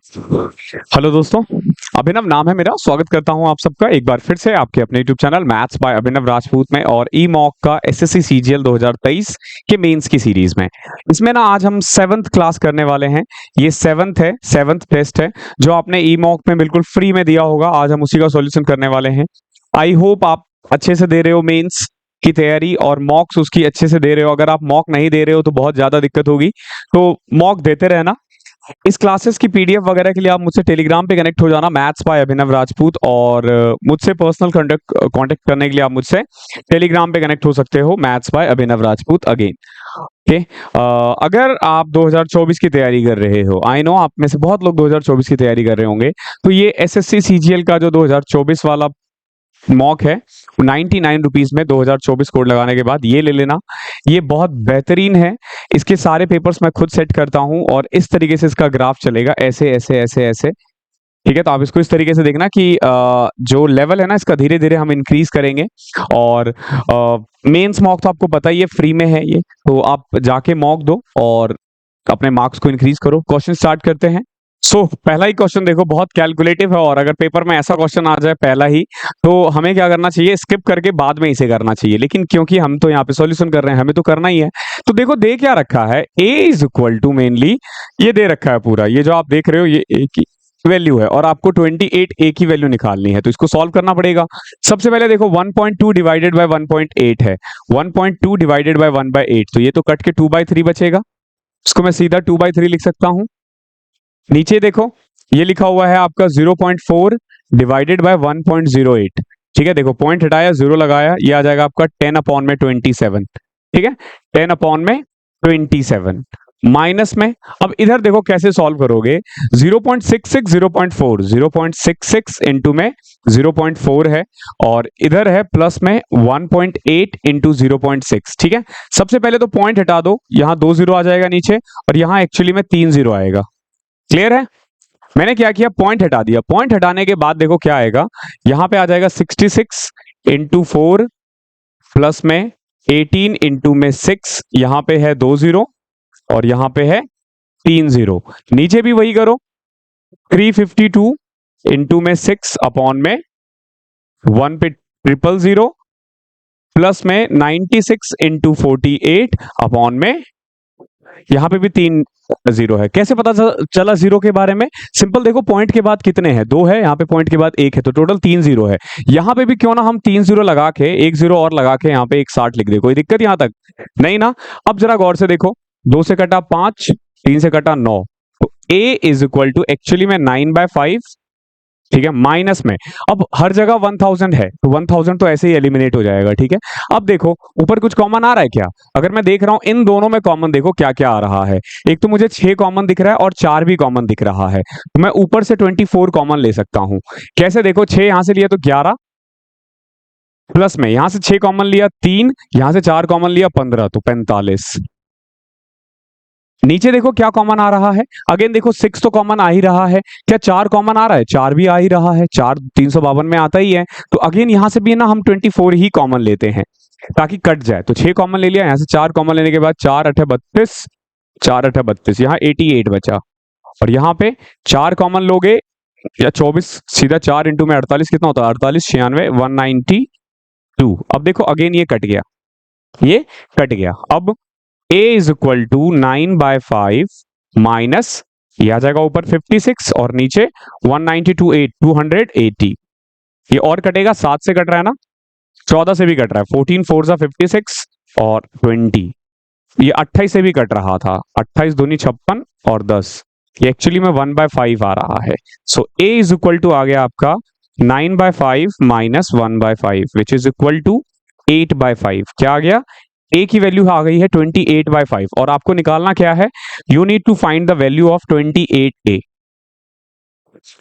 Hello दोस्तों, अभिनव नाम है मेरा। स्वागत करता हूं आप सबका एक बार फिर से आपके अपने यूट्यूब चैनल मैथ्स बाय अभिनव राजपूत में और ई मॉक का एसएससी सीजीएल 2023 के मेंस की सीरीज में। इसमें ना आज हम 7th क्लास करने वाले हैं। ये 7th टेस्ट है जो आपने ई मॉक में बिल्कुल फ्री में दिया होगा। आज हम उसी का सॉल्यूशन करने वाले हैं। आई होप आप अच्छे से दे रहे हो मेंस की तैयारी और मॉक्स उसकी अच्छे से दे रहे हो। अगर आप मॉक नहीं दे रहे हो तो बहुत ज्यादा दिक्कत होगी, तो मॉक देते रहना। इस क्लासेस की पीडीएफ वगैरह के लिए आप मुझसे टेलीग्राम पे कनेक्ट हो जाना, मैथ्स बाय अभिनव राजपूत। और मुझसे पर्सनल कांटेक्ट करने के लिए आप मुझसे टेलीग्राम पे कनेक्ट हो सकते हो, maths by Abhinav Rajput again. Okay, अगर आप 2024 की तैयारी कर रहे हो, आई नो आप में से बहुत लोग 2024 की तैयारी कर रहे होंगे, तो ये एसएससी सीजीएल का जो 2024 वाला मॉक है 99 रुपीज में 2024 कोड लगाने के बाद ये ले लेना। ये बहुत बेहतरीन है। इसके सारे पेपर्स मैं खुद सेट करता हूं और इस तरीके से इसका ग्राफ चलेगा, ऐसे ऐसे ऐसे ऐसे। ठीक है, तो आप इसको इस तरीके से देखना कि जो लेवल है ना इसका धीरे धीरे हम इंक्रीज करेंगे। और मेंस मॉक तो आपको पता ही है फ्री में है ये, तो आप जाके मॉक दो और अपने मार्क्स को इंक्रीज करो। क्वेश्चन स्टार्ट करते हैं। पहला ही क्वेश्चन देखो, बहुत कैलकुलेटिव है और अगर पेपर में ऐसा क्वेश्चन आ जाए पहला ही, तो हमें क्या करना चाहिए, स्किप करके बाद में इसे करना चाहिए। लेकिन क्योंकि हम तो यहाँ पे सॉल्यूशन कर रहे हैं, हमें तो करना ही है। तो देखो दे क्या रखा है, a is equal to mainly ये दे रखा है पूरा। ये जो आप देख रहे हो ये a की वैल्यू है और आपको 28 a की वैल्यू निकालनी है, तो इसको सॉल्व करना पड़ेगा। सबसे पहले देखो 1.2 डिवाइडेड बाय 1.8 है, 1.2 डिवाइडेड बाय 1/8, तो ये तो कट के 2/3 बचेगा। इसको मैं सीधा 2/3 लिख सकता हूं। नीचे देखो ये लिखा हुआ है आपका 0.4 डिवाइडेड बाय 1.08। ठीक है, देखो पॉइंट हटाया, जीरो लगाया, ये आ जाएगा आपका 10/27। ठीक है, 10/27 माइनस में। अब इधर देखो कैसे सॉल्व करोगे, 0.66 0.4, 0.66 इंटू में 0.4 है और इधर है प्लस में 1.8 इंटू 0.6। ठीक है, सबसे पहले तो पॉइंट हटा दो, यहां 2 जीरो आ जाएगा नीचे और यहां एक्चुअली में 3 जीरो आएगा। क्लियर है? मैंने क्या किया, पॉइंट हटा दिया। पॉइंट हटाने के बाद देखो क्या आएगा, यहां पे आ जाएगा 66 इंटू 4 प्लस में 18 इंटू में 6, यहां पे है 2 जीरो और यहां पे है 3 जीरो। नीचे भी वही करो, 352 इंटू में 6 अपॉन में 1 पे 000 प्लस में 96 इंटू 48 अपॉन में यहां पे भी 3 जीरो है। कैसे पता चला जीरो के बारे में? सिंपल देखो, पॉइंट के बाद कितने हैं, 2 है, यहाँ पे पॉइंट के बाद 1 है, तो टोटल 3 जीरो है। यहाँ पे भी क्यों ना हम 3 जीरो लगा के 1 जीरो और लगा के यहाँ पे 160 लिख दे, कोई दिक्कत यहाँ तक नहीं ना। अब जरा गौर से देखो, 2 से कटा 5, 3 से कटा 9, तो a is equal to actually में 9/5। ठीक है, माइनस में अब हर जगह 1000 है तो 1000 तो ऐसे ही एलिमिनेट हो जाएगा। ठीक है, अब देखो ऊपर कुछ कॉमन आ रहा है क्या? अगर मैं देख रहा हूं इन दोनों में कॉमन, देखो क्या क्या आ रहा है। एक तो मुझे 6 कॉमन दिख रहा है और 4 भी कॉमन दिख रहा है, तो मैं ऊपर से 24 कॉमन ले सकता हूं। कैसे? देखो 6 यहां से लिया तो 11 प्लस में यहां से 6 कॉमन लिया 3, यहां से 4 कॉमन लिया 15, तो 45। नीचे देखो क्या कॉमन आ रहा है, अगेन देखो 6 तो कॉमन आ ही रहा है। क्या 4 कॉमन आ रहा है? 4 भी आ ही रहा है, 4 352 में आता ही है। तो अगेन यहां से भी ना हम 24 ही कॉमन लेते हैं ताकि कट जाए। तो 6 कॉमन ले लिया, यहां से 4 कॉमन लेने के बाद 4 8 32, 4 8 32, यहाँ 88 बचा। और यहाँ पे 4 कॉमन लोगे या 24, सीधा 4 इंटू में 48 कितना होता है? 48 96 192। अब देखो अगेन ये कट गया, ये कट गया। अब a is equal to 9/5 minus ये आ जाएगा ऊपर 56 और नीचे 192 8 280। ये और कटेगा, 7 से कट रहा है ना, 14 से भी कट रहा है, 14 4 जा 56 और 20। ये 28 से भी कट रहा था, 28 दूनी 56 और 10। ये एक्चुअली में 1/5 आ रहा है। So a is equal to आ गया आपका 9/5 minus 1/5 which is equal to 8/5। क्या आ गया? a की वैल्यू आ गई है 28/5 और आपको निकालना क्या है, you need to find the value of 28a,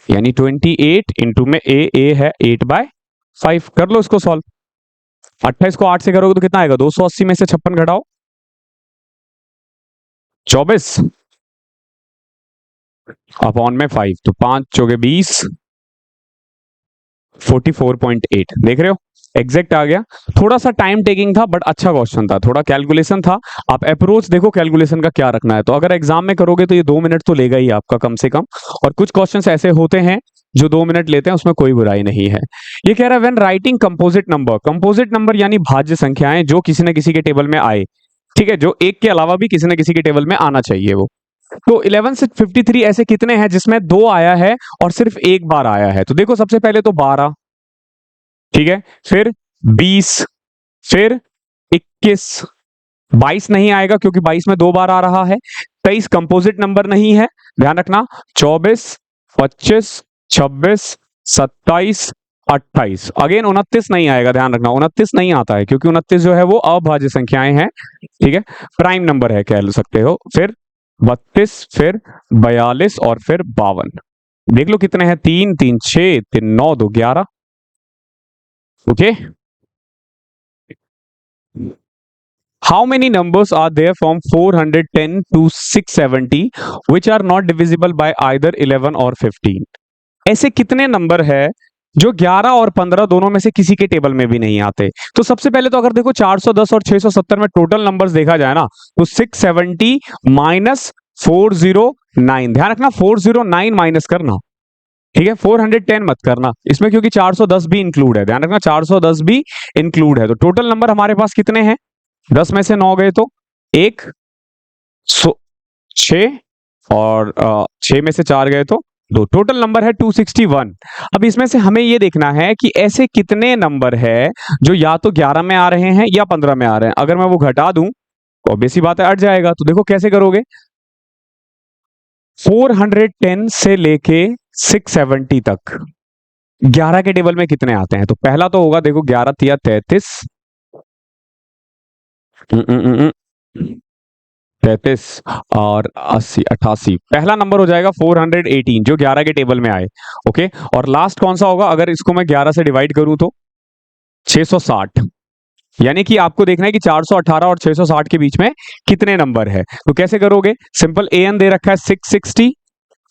यानी 28 इंटू में a है 8/5। कर लो इसको सॉल्व। 28 को 8 से करोगे तो कितना आएगा? 280 में से 56 घटाओ 24 अपॉन में 5, तो 5 चौके 20, 44.8। देख रहे हो एग्जैक्ट आ गया। थोड़ा सा टाइम टेकिंग था बट अच्छा क्वेश्चन था, थोड़ा कैलकुलेशन था। आप अप्रोच देखो कैलकुलेशन का क्या रखना है, तो अगर एग्जाम में करोगे तो ये 2 मिनट तो लेगा ही आपका कम से कम। और कुछ क्वेश्चंस ऐसे होते हैं जो 2 मिनट लेते हैं, उसमें कोई बुराई नहीं है। ये कह रहा है व्हेन राइटिंग कंपोजिट नंबर यानी भाज्य संख्याएं जो किसी न किसी के टेबल में आए, ठीक है, जो एक के अलावा भी किसी न किसी के टेबल में आना चाहिए वो। तो 11 से 53 ऐसे कितने हैं जिसमें 2 आया है और सिर्फ एक बार आया है? तो देखो सबसे पहले तो 12, ठीक है, फिर 20, फिर 21, 22 नहीं आएगा क्योंकि 22 में 2 बार आ रहा है। 23 कंपोजिट नंबर नहीं है, ध्यान रखना। 24, 25, 26, 27, 28, अगेन 29 नहीं आएगा, ध्यान रखना 29 नहीं आता है क्योंकि 29 जो है वो अभाज्य संख्याएं हैं, ठीक है, प्राइम नंबर है कह सकते हो। फिर 32, फिर 42 और फिर 52। देख लो कितने हैं, 3 3 6 3 9 2 11। Okay, how many numbers are there from 410 to 670 which are not divisible by either 11 or 15? ऐसे कितने नंबर है जो 11 और 15 दोनों में से किसी के टेबल में भी नहीं आते? तो सबसे पहले तो अगर देखो 410 और 670 में टोटल नंबर्स देखा जाए ना, तो 670 माइनस 409, ध्यान रखना 409 माइनस करना, ठीक है, 410 मत करना इसमें क्योंकि 410 भी इंक्लूड है, ध्यान रखना 410 भी इंक्लूड है। तो टोटल नंबर हमारे पास कितने हैं? 10 में से 9 गए तो 1, 6 और 6 में से 4 गए तो 2, टोटल नंबर है 261। अब इसमें से हमें ये देखना है कि ऐसे कितने नंबर है जो या तो 11 में आ रहे हैं या 15 में आ रहे हैं। अगर मैं वो घटा दूं तो ऑब्वियस सी बात है अट जाएगा। तो देखो कैसे करोगे, 410 से लेके 670 तक 11 के टेबल में कितने आते हैं? तो पहला तो होगा, देखो 11 तिया 33, 33 और 80 88, पहला नंबर हो जाएगा 418 जो 11 के टेबल में आए। ओके, और लास्ट कौन सा होगा? अगर इसको मैं 11 से डिवाइड करूं तो 660, यानी कि आपको देखना है कि 418 और 660 के बीच में कितने नंबर है। तो कैसे करोगे? सिंपल, एन दे रखा है 660,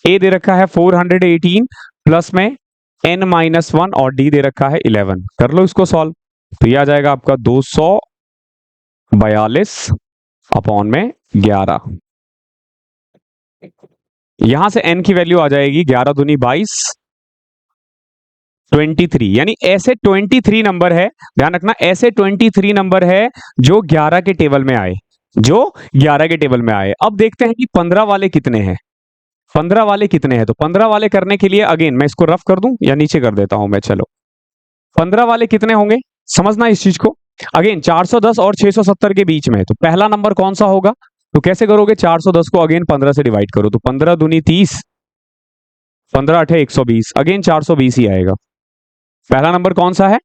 ए दे रखा है 418 प्लस में n माइनस 1 और डी दे रखा है 11। कर लो इसको सॉल्व, तो ये आ जाएगा आपका 242 अपॉन में 11। यहां से n की वैल्यू आ जाएगी 11 दूनी 22, 23, यानी ऐसे 23 नंबर है, ध्यान रखना ऐसे 23 नंबर है जो 11 के टेबल में आए, जो 11 के टेबल में आए। अब देखते हैं कि 15 वाले कितने हैं। 15 वाले कितने हैं? तो 15 वाले करने के लिए अगेन मैं इसको रफ कर दूं या नीचे कर देता हूं मैं, चलो 15 वाले कितने होंगे समझना इस चीज को। अगेन 410 और 670 के बीच में, तो पहला नंबर कौन सा होगा? तो कैसे करोगे? 410 को अगेन 15 से डिवाइड करो, तो 15 दूनी 30, 15 8 120, अगेन 420 ही आएगा। पहला नंबर कौन सा है?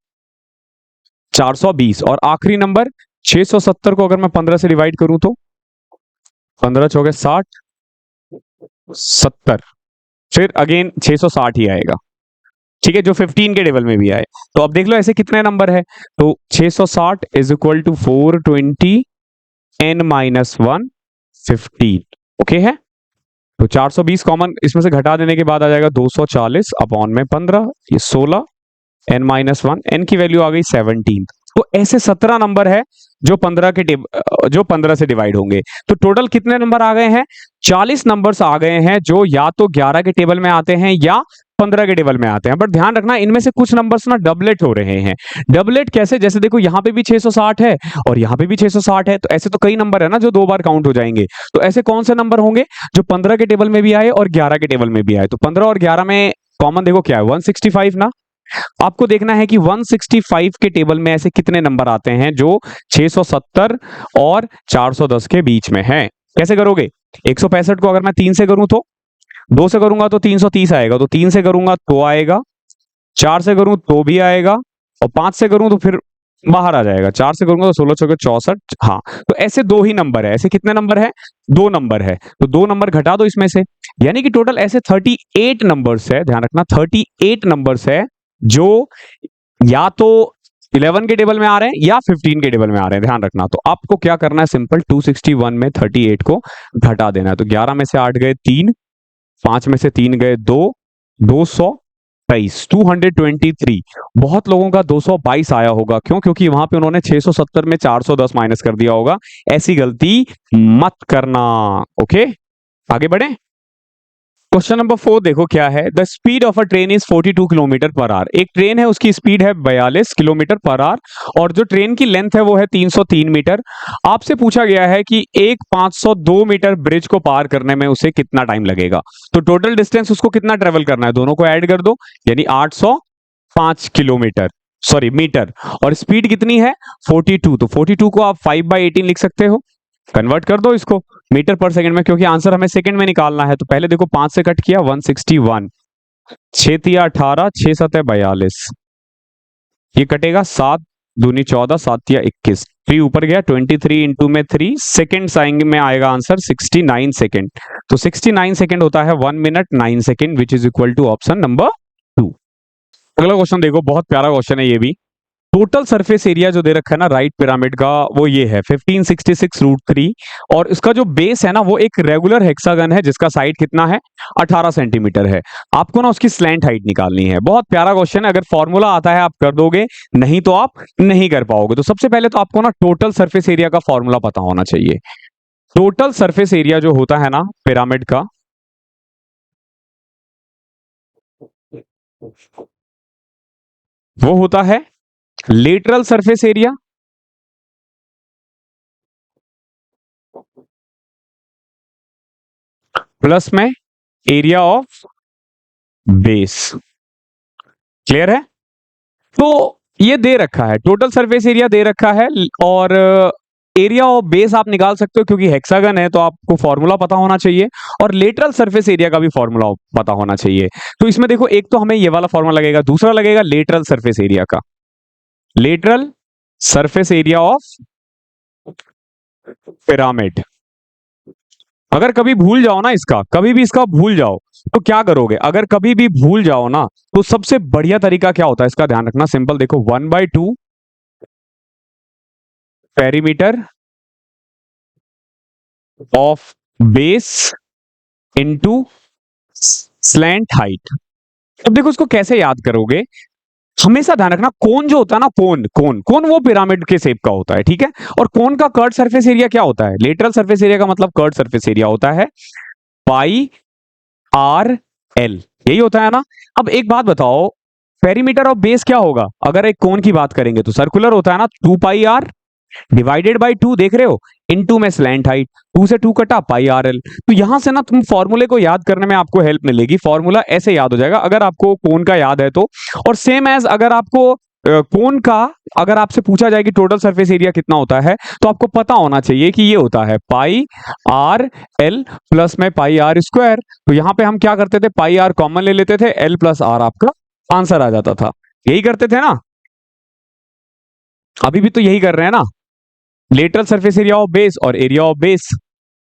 420। और आखिरी नंबर 670 को अगर मैं 15 से डिवाइड करूं तो 15 चौके 60, 70, फिर अगेन 660 ही आएगा, ठीक है, जो 15 के टेबल में भी आए। तो अब देख लो ऐसे कितने नंबर है। तो 660 is equal to 420 n minus 1 15, okay है। तो 420 कॉमन इसमें से घटा देने के बाद आ जाएगा 240 अपॉन में 15, ये 16, n माइनस 1, n की वैल्यू आ गई 17। तो ऐसे 17 नंबर है जो 15 से डिवाइड होंगे। तो टोटल कितने नंबर आ गए हैं? 40 नंबर्स आ गए हैं जो या तो 11 के टेबल में आते हैं या 15 के टेबल में आते हैं। बट ध्यान रखना इनमें से कुछ नंबर्स ना डबलेट हो रहे हैं। डबलेट कैसे? जैसे देखो यहाँ पे भी 660 है और यहाँ पे भी 660 है, तो ऐसे तो कई नंबर है ना जो 2 बार काउंट हो जाएंगे। तो ऐसे कौन से नंबर होंगे जो 15 के टेबल में भी आए और 11 के टेबल में भी आए? तो 15 और 11 में कॉमन देखो क्या है, 165 ना। आपको देखना है कि 165 के टेबल में ऐसे कितने नंबर आते हैं जो 670 और 410 के बीच में है। कैसे करोगे? 165 को अगर मैं 3 से करूं तो 2 से करूंगा तो 330 आएगा, तो 3 से करूंगा तो आएगा, 4 से करूं तो भी आएगा, और 5 से करूं तो फिर बाहर आ जाएगा। 4 से करूंगा तो 16 चौके 64, हाँ। तो ऐसे 2 ही नंबर है। ऐसे कितने नंबर है? 2 नंबर है। तो 2 नंबर घटा दो इसमें से, यानी कि टोटल ऐसे 38 नंबर्स है, ध्यान रखना 38 नंबर्स है जो या तो 11 के टेबल में आ रहे हैं या 15 के टेबल में आ रहे हैं, ध्यान रखना। तो आपको क्या करना है? सिंपल 261 में 38 को घटा देना है। तो 11 में से 8 गए 3, 5 में से 3 गए 2, 200, 223। बहुत लोगों का 222 आया होगा, क्यों? क्योंकि वहां पे उन्होंने 670 में 410 माइनस कर दिया होगा। ऐसी गलती मत करना। ओके, आगे बढ़े। क्वेश्चन नंबर 4 देखो क्या है। The speed of a train is 42 kilometre per hour. एक ट्रेन है, उसकी स्पीड है 42 किलोमीटर पर आवर और जो ट्रेन की लेंथ है वो है 303 मीटर। आपसे पूछा गया है कि एक 502 मीटर ब्रिज को पार करने में उसे कितना टाइम लगेगा। तो टोटल डिस्टेंस उसको कितना ट्रेवल करना है, दोनों को ऐड कर दो, यानी 805 किलोमीटर, सॉरी मीटर। और स्पीड कितनी है 42, तो 42 को आप 5/18 लिख सकते हो। कन्वर्ट कर दो इसको मीटर पर सेकंड में, क्योंकि आंसर हमें सेकंड में निकालना है। तो पहले देखो 5 से कट किया 161, 6 तिया 18, 6 सतह 42, ये कटेगा 7 दूनी 14, 7 तिया 21, 3 ऊपर गया 23 इंटू में 3 सेकेंड्स आएंगे में आएगा आंसर 69 सेकेंड। तो 69 सेकेंड होता है 1 minute 9 second, which is equal to option number 2। अगला क्वेश्चन देखो, बहुत प्यारा क्वेश्चन है ये भी। टोटल सरफेस एरिया जो दे रखा है ना राइट पिरामिड का, वो ये है 1566√3 और इसका जो बेस है ना वो एक रेगुलर हेक्सागन है जिसका साइड कितना है 18 सेंटीमीटर है। आपको ना उसकी स्लैंट हाइट निकालनी है। बहुत प्यारा क्वेश्चन है, अगर फॉर्मूला आता है आप कर दोगे, नहीं तो आप नहीं कर पाओगे। तो सबसे पहले तो आपको ना टोटल सरफेस एरिया का फॉर्मूला पता होना चाहिए। टोटल सरफेस एरिया जो होता है ना पिरामिड का, वो होता है लेटरल सरफेस एरिया प्लस में एरिया ऑफ बेस। क्लियर है? तो ये दे रखा है, टोटल सरफेस एरिया दे रखा है और एरिया ऑफ बेस आप निकाल सकते हो, क्योंकि हेक्सागन है तो आपको फॉर्मूला पता होना चाहिए और लेटरल सरफेस एरिया का भी फॉर्मूला पता होना चाहिए। तो इसमें देखो, एक तो हमें ये वाला फॉर्मूला लगेगा, दूसरा लगेगा लेटरल सरफेस एरिया का, lateral surface area of pyramid. अगर कभी भूल जाओ ना इसका, कभी भी इसका भूल जाओ तो क्या करोगे? अगर कभी भी भूल जाओ ना तो सबसे बढ़िया तरीका क्या होता है इसका ध्यान रखना, सिंपल देखो 1/2 perimeter of base into slant height. अब देखो इसको कैसे याद करोगे, हमेशा ध्यान रखना कोन जो होता है ना, कोन कोन कोन वो पिरामिड के शेप का होता है, ठीक है। और कोन का कर्ड सरफेस एरिया क्या होता है? लेटरल सरफेस एरिया का मतलब कर्ड सरफेस एरिया होता है पाई आर एल, यही होता है ना। अब एक बात बताओ, पेरीमीटर ऑफ बेस क्या होगा? अगर एक कोन की बात करेंगे तो सर्कुलर होता है ना, 2πr डिवाइडेड बाई 2, देख रहे हो, इनटू में स्लैंट हाइट, 2 से 2 कटा पाई आर एल। तो यहां से ना तुम फॉर्मूले को याद करने में आपको हेल्प मिलेगी, फॉर्मूला ऐसे याद हो जाएगा अगर आपको कोन का याद है तो। और सेम एज अगर आपको कोन का अगर आपसे पूछा जाए कि टोटल सरफेस एरिया कितना होता है, तो आपको पता होना चाहिए कि ये होता है पाई आर एल प्लस में पाई आर स्क्वायर। तो यहां पे हम क्या करते थे, पाई आर कॉमन ले लेते थे, एल प्लस आर आपका आंसर आ जाता था। यही करते थे ना, अभी भी तो यही कर रहे हैं ना, lateral surface area of base और एरिया ऑफ बेस।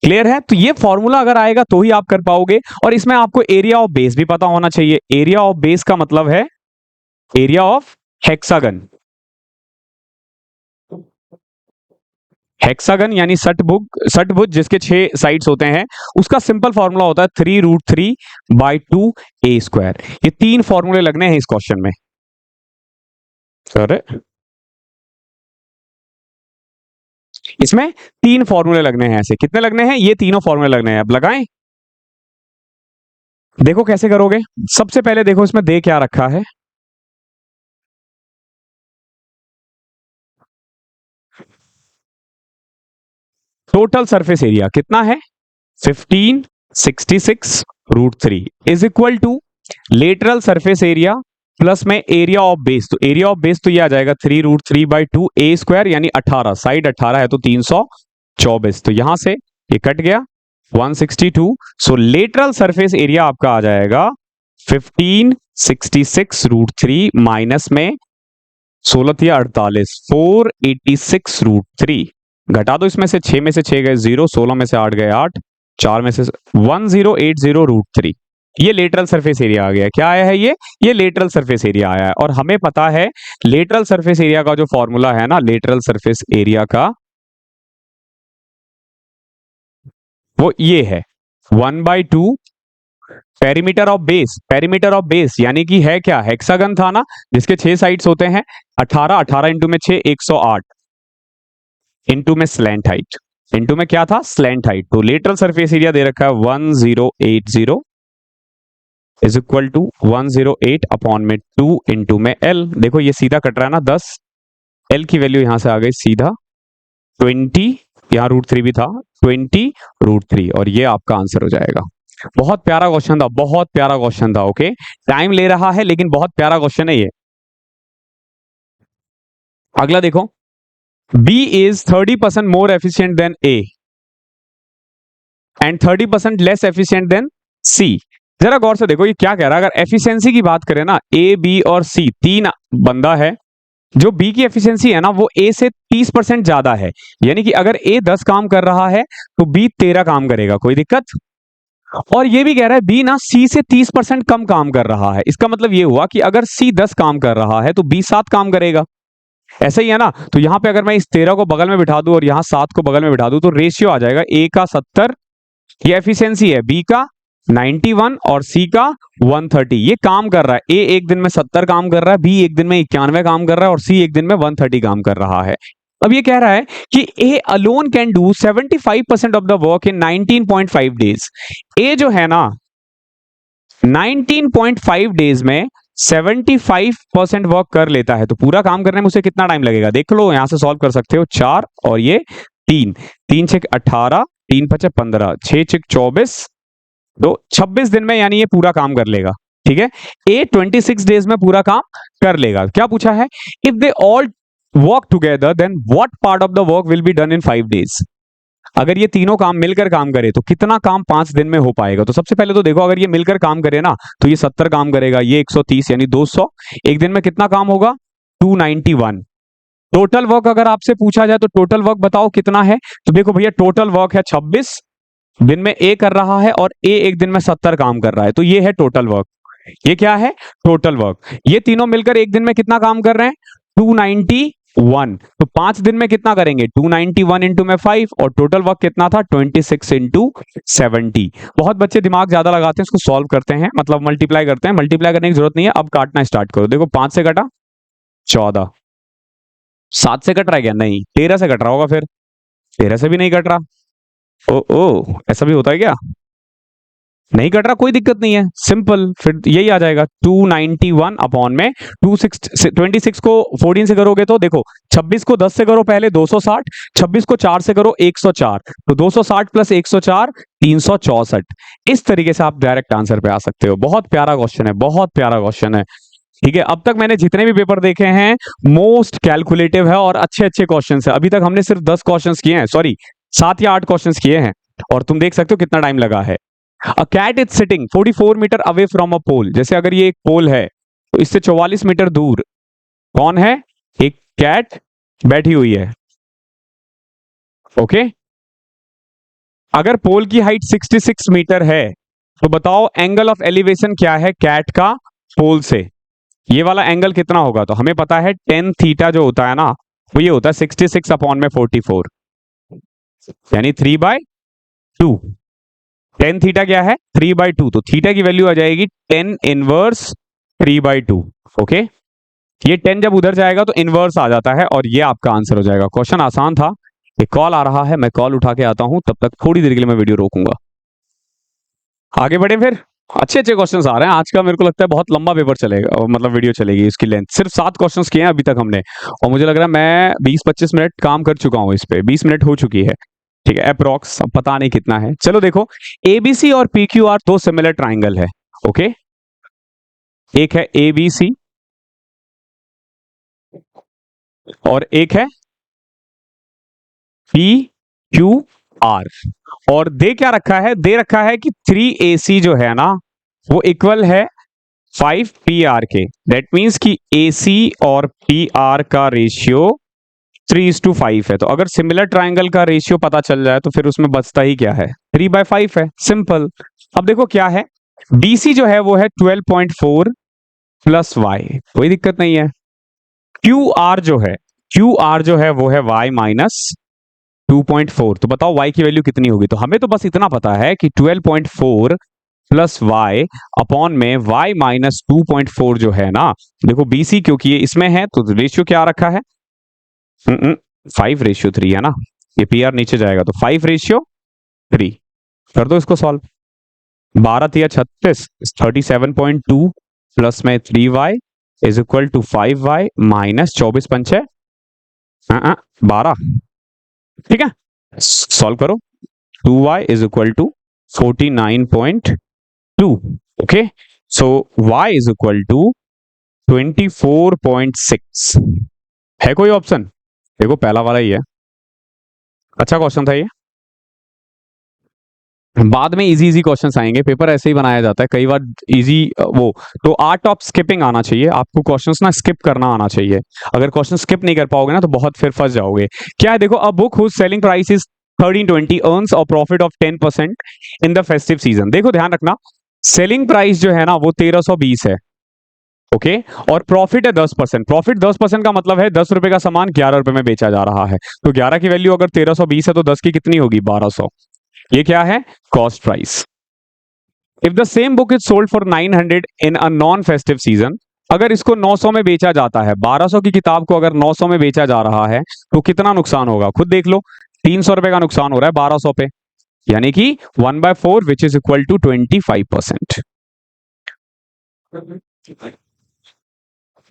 क्लियर है? तो ये फॉर्मूला अगर आएगा तो ही आप कर पाओगे। और इसमें आपको एरिया ऑफ बेस भी पता होना चाहिए। एरिया ऑफ बेस का मतलब है एरिया ऑफ हेक्सागन, हेक्सागन यानी षटभुज जिसके 6 साइड्स होते हैं, उसका सिंपल फॉर्मूला होता है 3√3/2a²। ये 3 फॉर्मूले लगने हैं इस क्वेश्चन में। सर इसमें 3 फॉर्मूले लगने हैं, ऐसे कितने लगने हैं? ये तीनों फॉर्मूले लगने हैं। अब लगाएं, देखो कैसे करोगे। सबसे पहले देखो इसमें दे क्या रखा है, टोटल सरफेस एरिया कितना है 1566√3 is equal to lateral surface area plus में एरिया ऑफ बेस। तो एरिया ऑफ बेस तो ये आ जाएगा 3√3/2a², यानी 18, साइड 18 है तो 324। तो यहां से ये कट गया 162। सो लेटरल सरफेस एरिया आपका आ जाएगा 1566√3 माइनस में 16 या 48, 486√3। घटा दो इसमें से, 6 में से 6 गए 0, 16 में से 8 गए 8, 4 में से 1080√3। ये लेटरल सरफेस एरिया आ गया। क्या आया है ये लेटरल सरफेस एरिया आया है। और हमें पता है लेटरल सरफेस एरिया का जो फॉर्मूला है ना, लेटरल सरफेस एरिया का वो ये है 1/2 perimeter of base, perimeter of base यानी कि है क्या, हेक्सागन था ना जिसके 6 साइड्स होते हैं, 18, 18 इंटू में 6 108, इंटू में स्लैंट हाइट, इंटू में क्या था, स्लैंट हाइट। तो लेटरल सरफेस एरिया दे रखा है 1080 इज इक्वल टू 108 अपॉन में 2 इंटू में एल। देखो ये सीधा कट रहा है ना 10, एल की वैल्यू यहां से आ गई सीधा 20, यहां √3 भी था, 20 √3, और ये आपका आंसर हो जाएगा। बहुत प्यारा क्वेश्चन था, बहुत प्यारा क्वेश्चन था। ओके, टाइम ले रहा है लेकिन बहुत प्यारा क्वेश्चन है ये। अगला देखो, B is 30% more efficient than A and 30% less efficient than C। जरा गौर से देखो ये क्या कह रहा है। अगर एफिशिएंसी की बात करें ना, A, B और C तीन बंदा है, जो B की एफिशिएंसी है ना वो A से 30% ज्यादा है, यानी कि अगर A 10 काम कर रहा है तो B 13 काम करेगा, कोई दिक्कत। और ये भी कह रहा है B ना C से 30% कम काम कर रहा है, इसका मतलब ये हुआ कि अगर C 10 काम कर रहा है तो B 7 काम करेगा, ऐसा ही है ना। तो यहां पे अगर मैं इस 13 को बगल में बिठा दूं और यहां 7 को बगल में बिठा दूं तो रेशियो आ जाएगा A का 70, ये एफिशिएंसी है, B का 91 और C का 130। ये काम कर रहा है, A एक दिन में 70 काम कर रहा है, B एक दिन में 91 काम कर रहा है और C एक दिन में 130 काम कर रहा है। अब ये कह रहा है कि A alone can do 75% of the work in 19.5 days. A जो है ना 19.5 डेज में 75% वर्क कर लेता है, तो पूरा काम करने में उसे कितना टाइम लगेगा देख लो, यहां से सॉल्व कर सकते हो। 4 और ये 3, 3 6 18, 3 5 15, 6 6 24, तो 26 दिन में यानी ये पूरा काम कर लेगा। ठीक है, A 26 डेज में पूरा काम कर लेगा। क्या पूछा है, if they all work together then what part of the work will be done in 5 days. अगर ये तीनों काम मिलकर काम करे तो कितना काम 5 दिन में हो पाएगा। तो सबसे पहले तो देखो, अगर ये मिलकर काम करे ना तो ये 70 काम करेगा, ये 130 यानी 200, एक दिन में कितना काम होगा 291। टोटल वर्क अगर आपसे पूछा जाए तो टोटल वर्क बताओ कितना है, तो देखो भैया टोटल वर्क है 26, दिन में A कर रहा है और A एक दिन में 70 काम कर रहा है, तो ये है टोटल वर्क। ये क्या है, टोटल वर्क। ये तीनों मिलकर एक दिन में कितना काम कर रहे हैं 291, तो 5 दिन में कितना करेंगे 291 इंटू में 5, और टोटल वर्क कितना था 26 इंटू 70। बहुत बच्चे दिमाग ज्यादा लगाते हैं, इसको सॉल्व करते हैं, मतलब मल्टीप्लाई करते हैं। मल्टीप्लाई करने की जरूरत नहीं है, अब काटना स्टार्ट करो। देखो 5 से कटा 14, 7 से कट रहा है क्या, नहीं 13 से कट रहा होगा, फिर 13 से भी नहीं कट रहा, ओ ऐसा भी होता है क्या, नहीं कट रहा, कोई दिक्कत नहीं है, सिंपल, फिर यही आ जाएगा 291 अपॉन में 26 को 14 से करोगे तो देखो 26 को 10 से करो पहले 260, 26 को 4 से करो 104, तो 260 प्लस 104 364। इस तरीके से आप डायरेक्ट आंसर पे आ सकते हो। बहुत प्यारा क्वेश्चन है, बहुत प्यारा क्वेश्चन है। ठीक है, अब तक मैंने जितने भी पेपर देखे हैं मोस्ट कैलकुलेटिव है और अच्छे अच्छे क्वेश्चन है। अभी तक हमने सिर्फ 10 क्वेश्चन किए हैं, सॉरी 7 या 8 क्वेश्चन किए हैं, और तुम देख सकते हो कितना टाइम लगा है। A cat is sitting 44 metre away from a pole. जैसे अगर ये एक पोल है तो इससे 44 मीटर दूर कौन है, एक कैट बैठी हुई है। ओके, अगर पोल की हाइट 66 मीटर है तो बताओ एंगल ऑफ एलिवेशन क्या है कैट का पोल से, ये वाला एंगल कितना होगा। तो हमें पता है टेन थीटा जो होता है ना वो ये होता है 66 अपॉन में 44, यानी 3/2। टेन थीटा क्या है 3/2, तो थीटा की वैल्यू आ जाएगी 10 इनवर्स 3/2। ओके, ये 10 जब उधर जाएगा तो इनवर्स आ जाता है और ये आपका आंसर हो जाएगा। क्वेश्चन आसान था। एक कॉल आ रहा है, मैं कॉल उठा के आता हूं, तब तक थोड़ी देर के लिए मैं वीडियो रोकूंगा। आगे बढ़े फिर, अच्छे अच्छे क्वेश्चंस आ रहे हैं आज का। मेरे को लगता है बहुत लंबा पेपर चलेगा, मतलब वीडियो चलेगी, इसकी लेंथ सिर्फ 7 क्वेश्चंस किए हैं अभी तक हमने, और मुझे लग रहा है मैं 20-25 मिनट काम कर चुका हूं इस पे, 20 मिनट हो चुकी है। ठीक है, अप्रोक्स, अब पता नहीं कितना है। चलो देखो, एबीसी और पीक्यूआर दो सिमिलर ट्राइंगल है। ओके, एक है एबीसी और एक है पीक्यूआर, और दे क्या रखा है, दे रखा है कि 3AC जो है ना वो इक्वल है 5PR के। दैट मीन्स कि AC और PR का रेशियो 3:5 है। तो अगर सिमिलर ट्राइंगल का रेशियो पता चल जाए तो फिर उसमें बचता ही क्या है, 3/5 है, सिंपल। अब देखो क्या है, BC जो है वो है 12.4 प्लस Y, कोई दिक्कत नहीं है। QR जो है वो है Y माइनस 2.4, तो बताओ Y की वैल्यू कितनी होगी। तो हमें तो बस इतना पता है कि 12.4 प्लस वाई अपॉन में वाई माइनस 2.4 जो है ना, देखो बीसी क्योंकि ये इसमें है तो रेशियो क्या रखा है, 5:3 है ना, ये पीआर नीचे जाएगा तो 5:3 कर दो इसको सॉल्व। 12×3 = 36, 37.2 प्लस में 3y is equal to 5y minus 24×5 12। ठीक है, सॉल्व करो। 2y is equal to 49.2। Okay, so y is equal to 24.6। है कोई ऑप्शन? देखो पहला वाला ही है, अच्छा क्वेश्चन था ये। बाद में इजी इजी क्वेश्चंस आएंगे, पेपर ऐसे ही बनाया जाता है कई बार इजी वो। तो आर्ट ऑफ स्किपिंग आना चाहिए आपको, क्वेश्चंस ना स्किप करना आना चाहिए। अगर क्वेश्चन स्किप नहीं कर पाओगे ना तो बहुत फिर फंस जाओगे। क्या है देखो, a book whose selling price is 1320 earns a profit of 10% in the festive season. देखो ध्यान रखना, सेलिंग प्राइस जो है ना वो 1320 है, ओके, और प्रॉफिट है 10%। प्रॉफिट 10% का मतलब है 10 रुपए का सामान 11 रुपए में बेचा जा रहा है, तो 11 की वैल्यू अगर 1320 है तो 10 की कितनी होगी, 1200। ये क्या है, cost price. If the same book is sold for 900 in a non festive season, अगर इसको 900 में बेचा जाता है, 1200 की किताब को अगर 900 में बेचा जा रहा है तो कितना नुकसान होगा, खुद देख लो। 300 रुपए का नुकसान हो रहा है 1200 पे, यानी कि 1/4 विच इज इक्वल टू 25%।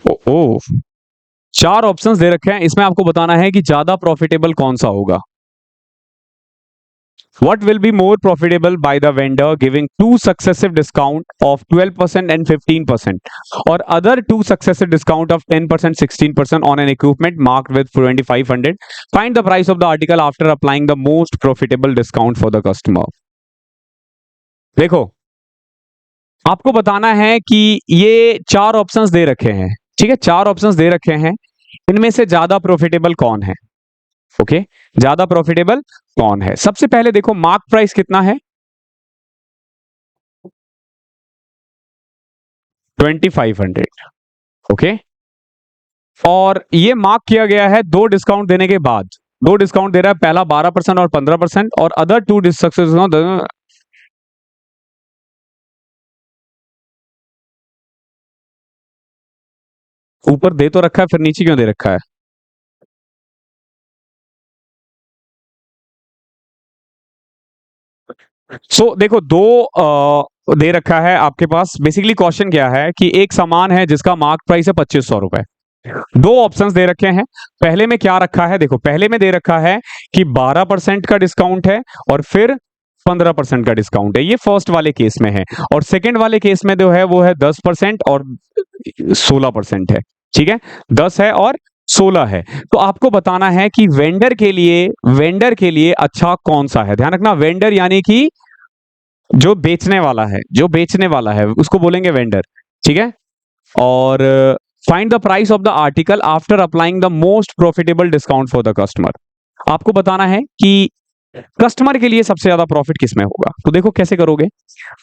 ओ, 4 ऑप्शंस दे रखे हैं, इसमें आपको बताना है कि ज्यादा प्रॉफिटेबल कौन सा होगा। What will be more profitable by the vendor giving two successive discount of 12% and 15%, or other two successive discount of 10%, 16% on an equipment marked with 2500? Find the price of the article after applying the most profitable discount for the customer. देखो, आपको बताना है कि ये 4 options दे रखे हैं, ठीक है, 4 ऑप्शंस दे रखे हैं, इनमें से ज्यादा प्रॉफिटेबल कौन है। ओके, ज्यादा प्रॉफिटेबल कौन है। सबसे पहले देखो मार्क प्राइस कितना है, 2500। ओके, और ये मार्क किया गया है 2 डिस्काउंट देने के बाद। 2 डिस्काउंट दे रहा है, पहला 12% और 15%, और अदर 2 डिस्काउंट ऊपर दे तो रखा है, फिर नीचे क्यों दे रखा है। देखो दे रखा है आपके पास। बेसिकली क्वेश्चन क्या है कि एक सामान है जिसका मार्क प्राइस है 2500 रुपए, 2 ऑप्शंस दे रखे हैं। पहले में क्या रखा है, देखो पहले में दे रखा है कि 12% का डिस्काउंट है और फिर 15% का डिस्काउंट है, ये फर्स्ट वाले केस में है। और सेकंड वाले केस में जो है वो है 10% और 16% है, ठीक है, 10 है और 16 है। तो आपको बताना है कि वेंडर के लिए अच्छा कौन सा है। ध्यान रखना, वेंडर यानी कि जो बेचने वाला है उसको बोलेंगे वेंडर, ठीक है। और find the price of the article after applying the most profitable discount for the customer. आपको बताना है कि कस्टमर के लिए सबसे ज्यादा प्रॉफिट किसमें होगा। तो देखो कैसे करोगे,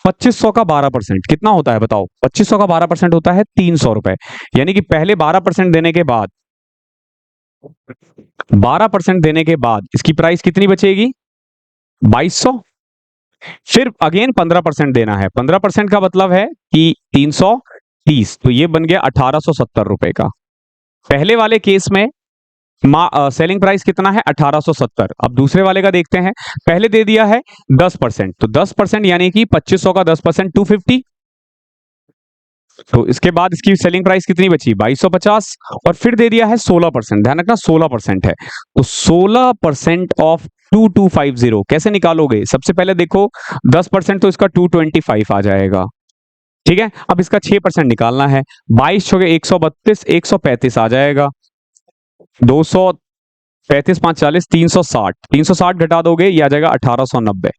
2500 का 12% कितना होता है बताओ, 2500 का 12% होता है 300 रुपए, यानी कि पहले 12% देने के बाद 12% देने के बाद इसकी प्राइस कितनी बचेगी, 2200। फिर अगेन 15% देना है, 15% का मतलब है कि 330, तो ये बन गया 1870 रुपए का। पहले वाले केस में सेलिंग प्राइस कितना है, 1870। अब दूसरे वाले का देखते हैं, पहले दे दिया है 10%, तो 10% यानी कि 2500 का 10% 250, तो इसके बाद इसकी सेलिंग प्राइस कितनी बची, 2250। और फिर दे दिया है 16%, ध्यान रखना 16% है, तो 16% ऑफ 2250 कैसे निकालोगे। सबसे पहले देखो 10% तो इसका 225 आ जाएगा, ठीक है। अब इसका 6% निकालना है, 22 छो 132, 135 आ जाएगा, 235 5 40, 360, 360 घटा दोगे ये आ जाएगा 1890।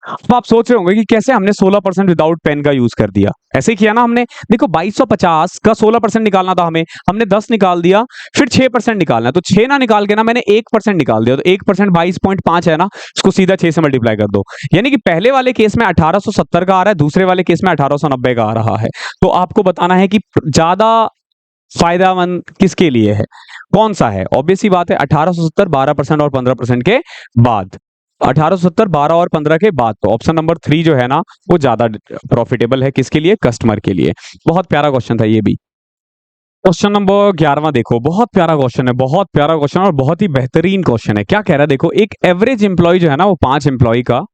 अब आप सोच रहे होंगे कि कैसे हमने 16% विदाउट पेन का यूज कर दिया। ऐसे ही किया ना हमने, देखो 2250 का 16% निकालना था हमें, हमने 10 निकाल दिया, फिर 6% निकालना है, तो 6 ना निकाल के ना मैंने 1% निकाल दिया, तो 1% 22.5 है ना, इसको सीधा 6 से मल्टीप्लाई कर दो। यानी कि पहले वाले केस में 1870 का आ रहा है, दूसरे वाले केस में 1890 का आ रहा है। तो आपको बताना है कि ज्यादा फायदामंद किसके लिए है, कौन सा है। ऑब्वियस सी बात है 1870, 12% और 15% के बाद। 1870 12 और 15 के बाद। तो ऑप्शन नंबर 3 जो है ना वो ज्यादा प्रॉफिटेबल है, किसके लिए? कस्टमर के लिए। बहुत प्यारा क्वेश्चन था ये भी। क्वेश्चन नंबर 11वां देखो, बहुत प्यारा क्वेश्चन है, बहुत प्यारा क्वेश्चन और बहुत ही बेहतरीन क्वेश्चन है। क्या कह रहा है देखो, एक एवरेज एम्प्लॉय जो है ना वो 5 एम्प्लॉय का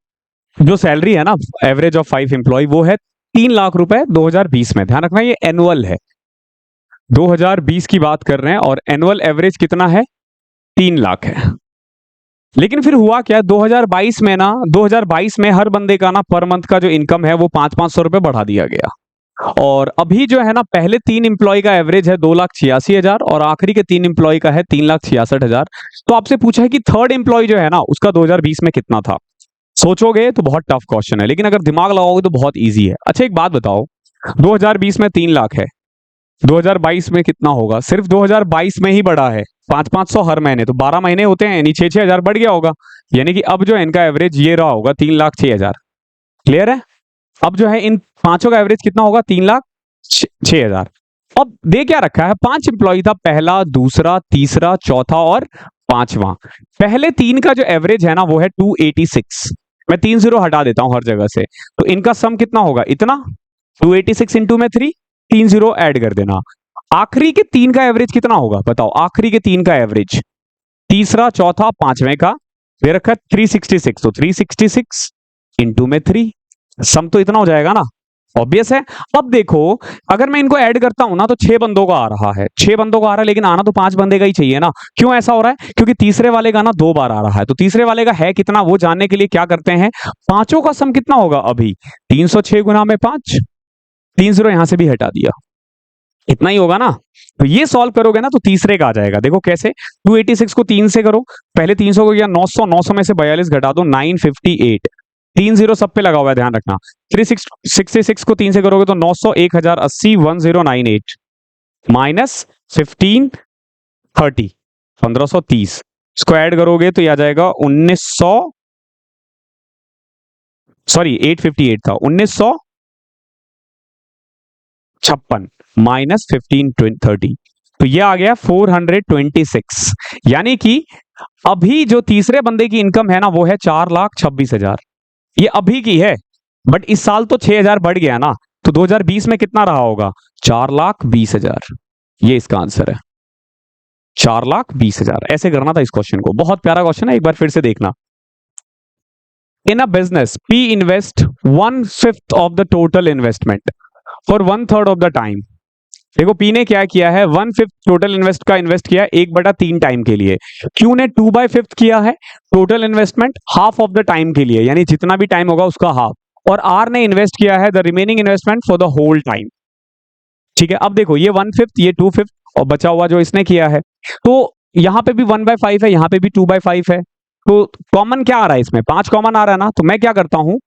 जो सैलरी है ना, एवरेज ऑफ 5 एम्प्लॉय, वो है 3 लाख रुपए 2020 में। ध्यान रखना ये एनुअल है, 2020 की बात कर रहे हैं और एनुअल एवरेज कितना है? 3 लाख है। लेकिन फिर हुआ क्या, 2022 में ना, 2022 में हर बंदे का ना पर मंथ का जो इनकम है वो 500-500 रुपए बढ़ा दिया गया। और अभी जो है ना, पहले 3 एम्प्लॉय का एवरेज है 2,86,000 और आखिरी के 3 एम्प्लॉय का है 3,66,000। तो आपसे पूछा है कि थर्ड एम्प्लॉय जो है ना उसका 2020 में कितना था। सोचोगे तो बहुत टफ क्वेश्चन है, लेकिन अगर दिमाग लगाओगे तो बहुत ईजी है। अच्छा एक बात बताओ, 2020 में 3 लाख है, 2022 में कितना होगा? सिर्फ 2022 में ही बढ़ा है 500-500 हर महीने, तो 12 महीने होते हैं, यानी 6,000 बढ़ गया होगा। यानी कि अब जो है इनका एवरेज ये रहा होगा 3,06,000। क्लियर है? अब जो है इन पांचों का एवरेज कितना होगा? 3,06,000। अब दे क्या रखा है, 5 एम्प्लॉय था, पहला, दूसरा, तीसरा, चौथा और पांचवा। पहले 3 का जो एवरेज है ना वो है 286। मैं 3 जीरो हटा देता हूं हर जगह से, तो इनका सम कितना होगा? इतना, 286 इंटू में 3, 3 जीरो ऐड कर देना। आखिरी के 3 का एवरेज कितना होगा बताओ? आखिरी के 3 का एवरेज, तीसरा, चौथा, पांचवें का दे रखा है 366, तो 366 इंटू में 3, सम तो इतना हो जाएगा ना, ऑब्वियस है। अब देखो, अगर मैं इनको ऐड करता हूं ना तो 6 बंदों का आ रहा है, 6 बंदों का आ रहा है, लेकिन आना तो 5 बंदे का ही चाहिए ना। क्यों ऐसा हो रहा है? क्योंकि तीसरे वाले का ना 2 बार आ रहा है, तो तीसरे वाले का है कितना वो जानने के लिए क्या करते हैं, पांचों का सम कितना होगा अभी? 306 गुना में 5, 3 जीरो यहां से भी हटा दिया, इतना ही होगा ना। तो ये सॉल्व करोगे ना तो तीसरे का आ जाएगा। देखो कैसे, 286 को 3 से करो, पहले 300 को किया 900, 900 में से 42 घटा दो 958, 3 जीरो सब पे लगा हुआ है, ध्यान रखना। 366 को 3 से करोगे तो 900, 1080, 1098 माइनस 1530, 1530 इसको ऐड करोगे तो ये आ जाएगा 1900, सॉरी 858 था, 1956 माइनस 1530, तो ये आ गया 426। यानी कि अभी जो तीसरे बंदे की इनकम है ना वो है 4,26,000, ये अभी की है। बट इस साल तो 6,000 बढ़ गया ना, तो 2020 में कितना रहा होगा? 4,20,000। ये इसका आंसर है, 4,20,000। ऐसे करना था इस क्वेश्चन को, बहुत प्यारा क्वेश्चन है, एक बार फिर से देखना। In a business P invest 1/5 of the total investment for 1/3 of the time. देखो पी ने क्या किया है, 1/5 टोटल इन्वेस्ट किया 1/3 टाइम के लिए। क्यू ने 2/5 किया है total investment half of the time के लिए, यानी जितना भी टाइम होगा उसका हाफ। और आर ने इन्वेस्ट किया है the remaining investment for the whole time. ठीक है, अब देखो ये 1/5, ये 2/5 और बचा हुआ जो इसने किया है, तो यहां पे भी 1/5 है, यहां पे भी 2/5 है। तो कॉमन क्या आ रहा है इसमें? 5 कॉमन आ रहा है ना, तो मैं क्या करता हूं,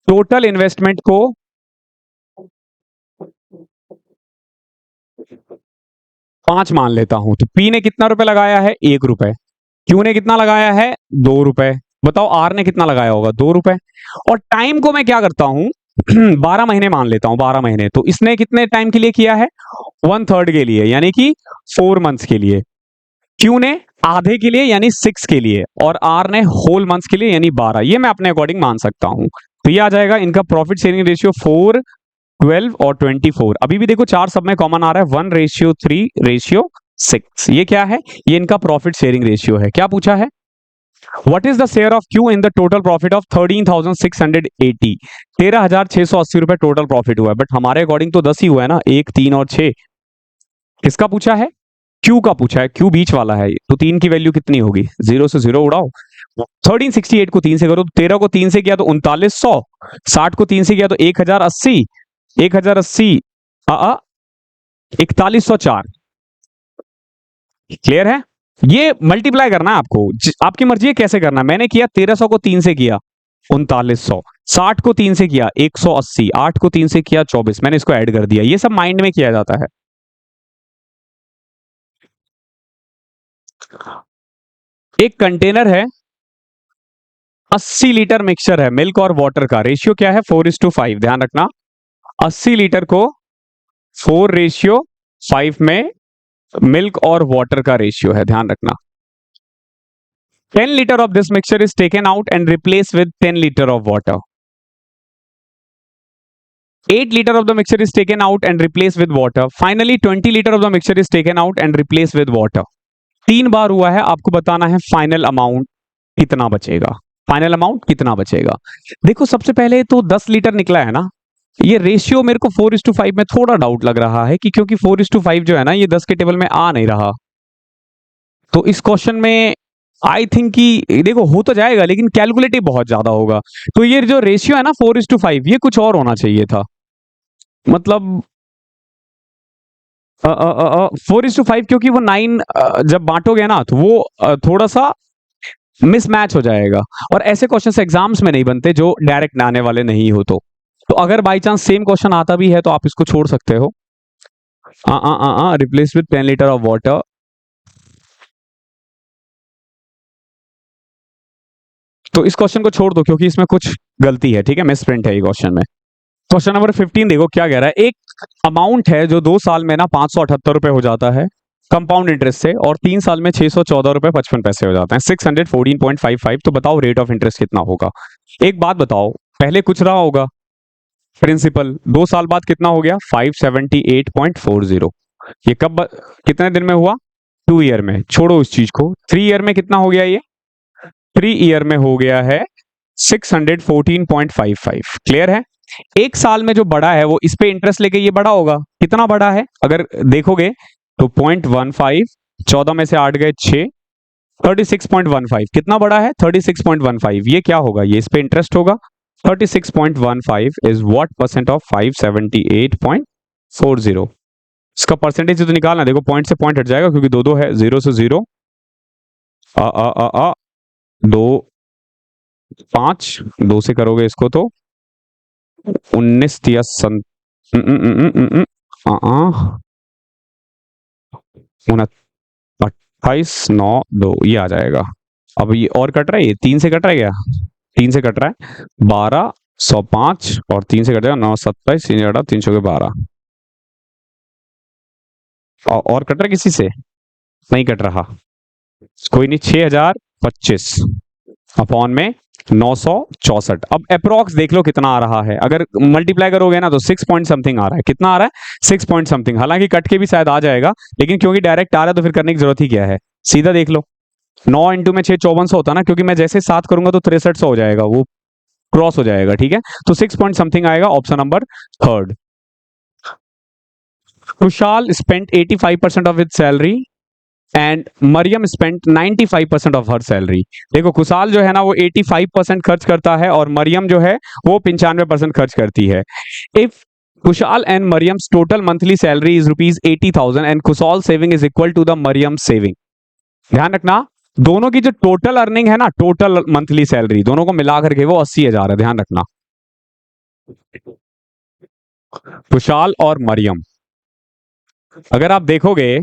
टोटल इन्वेस्टमेंट को 5 मान लेता हूं। तो पी ने कितना रुपए लगाया है? 1 रुपए। क्यू ने कितना लगाया है? 2 रुपए। बताओ आर ने कितना लगाया होगा? 2 रुपए। और टाइम को मैं क्या करता हूं 12 महीने मान लेता हूं, 12 महीने। तो इसने कितने टाइम के लिए किया है? 1/3 के लिए, यानी कि 4 मंथ्स के लिए। क्यू ने आधे के लिए यानी 6 के लिए, और आर ने होल मंथ्स के लिए यानी 12। ये मैं अपने अकॉर्डिंग मान सकता हूं। तो ये आ जाएगा इनका प्रॉफिट शेयरिंग रेशियो 4, 12 और 24। अभी भी देखो 4 सब में कॉमन आ रहा है, 1:3:6। ये क्या है? ये इनका प्रॉफिट शेयरिंग रेशियो है। क्या पूछा है? What is the share of Q in the total profit of 13,680? 13,680 रुपए टोटल प्रॉफिट हुआ है, बट हमारे अकॉर्डिंग तो 10 ही हुआ है ना, 1, 3 और 6। किसका पूछा है? क्यू का पूछा है, क्यू बीच वाला है, तो 3 की वैल्यू कितनी होगी? 0 से 0 उड़ाओ। 1368 को 3 से करो, 13 को 3 से किया तो 3900, 60 को 3 से किया तो 1080, 1080 4104। क्लियर है? ये मल्टीप्लाई करना है आपको, आपकी मर्जी है कैसे करना है। मैंने किया 1300 को 3 से किया 3900, 60 को 3 से किया 180, 8 को 3 से किया 24, मैंने इसको ऐड कर दिया। ये सब माइंड में किया जाता है। एक कंटेनर है, 80 लीटर मिक्सचर है मिल्क और वाटर का, रेशियो क्या है? 4:5। ध्यान रखना, 80 लीटर को 4:5 में मिल्क और वाटर का रेशियो है, ध्यान रखना। 10 liter of this mixture is taken out and replaced with 10 liter of water. 8 liter of the mixture is taken out and replaced with water. Finally 20 liter of the mixture is taken out and replaced with water. 3 बार हुआ है, आपको बताना है final amount कितना बचेगा। Final amount कितना बचेगा? देखो सबसे पहले तो 10 लीटर निकला है ना, ये रेशियो मेरे को 4:5 में थोड़ा डाउट लग रहा है कि क्योंकि 4:5 जो है ना ये 10 के टेबल में आ नहीं रहा। तो इस क्वेश्चन में आई थिंक कि देखो हो तो जाएगा लेकिन कैलकुलेटिव बहुत ज्यादा होगा। तो ये जो रेशियो है ना 4:5 ये कुछ और होना चाहिए था। मतलब 4:5 क्योंकि वो 9 जब बांटोगे ना तो वो थोड़ा सा मिसमैच हो जाएगा और ऐसे क्वेश्चन एग्जाम्स में नहीं बनते जो डायरेक्ट आने वाले नहीं हो। तो अगर बाई चांस सेम क्वेश्चन आता भी है तो आप इसको छोड़ सकते हो। Replace with 10 litre of water. तो इस क्वेश्चन को छोड़ दो क्योंकि इसमें कुछ गलती है, ठीक है, मिस प्रिंट है ये क्वेश्चन में। क्वेश्चन नंबर 15 देखो क्या कह रहा है। एक अमाउंट है जो 2 साल में ना 578 रुपए हो जाता है कंपाउंड इंटरेस्ट से और 3 साल में 614 रुपए 55 पैसे हो जाते हैं, 614.55। तो बताओ रेट ऑफ इंटरेस्ट कितना होगा। एक बात बताओ, पहले कुछ रहा होगा प्रिंसिपल, 2 साल बाद कितना हो गया 578.40। ये कब कितने दिन में हुआ? 2 ईयर में। छोड़ो उस चीज को, 3 ईयर में कितना हो गया? ये 3 ईयर में हो गया है 614.55। क्लियर है? एक साल में जो बड़ा है वो इस पे इंटरेस्ट लेके ये बड़ा होगा। कितना बड़ा है अगर देखोगे तो 0.15, 14 में से 8 गए 6, 36.15। कितना बड़ा है? 36.15। ये क्या होगा? ये इस पे इंटरेस्ट होगा। 36.15 इज व्हाट परसेंट ऑफ 578.40। इसका परसेंटेज तो निकालना, देखो पॉइंट से पॉइंट हट जाएगा क्योंकि दो दो है, 0 से 0, 2 5, 2 से करोगे इसको तो 19 या 28, 9, 2 ये आ जाएगा। अब ये और कट रहा है, ये 3 से कट रहा है क्या? 3 से कट रहा है, 12, 105 और 3 से कट जाएगा 9, 27, 3 के 12। और कट रहा है किसी से? नहीं कट रहा, कोई नहीं। 6025 अपॉन में 964। अब अप्रोक्स देख लो कितना आ रहा है। अगर मल्टीप्लाई करोगे ना तो 6 पॉइंट समथिंग आ रहा है। कितना आ रहा है? 6 पॉइंट समथिंग। हालांकि कट के भी शायद आ जाएगा लेकिन क्योंकि डायरेक्ट आ रहा है तो फिर करने की जरूरत ही क्या है, सीधा देख लो। 9 इंटू में 6 5400 होता ना, क्योंकि मैं जैसे 7 करूंगा तो 6300 हो जाएगा, वो क्रॉस हो जाएगा। ठीक है, तो 6 पॉइंट समथिंग आएगा। Option number 3। Kushal spent 85% of its salary and Mariam spent 95% of her salary. देखो कुशाल जो है ना वो 85% खर्च करता है और मरियम जो है वो 95% खर्च करती है। If Kushal and Mariam's total monthly salary is ₹80,000 and Kushal saving is equal to the Mariam saving. ध्यान रखना, दोनों की जो टोटल अर्निंग है ना, टोटल मंथली सैलरी दोनों को मिला करके वो 80,000 है। ध्यान रखना, कुशाल और मरियम। अगर आप देखोगे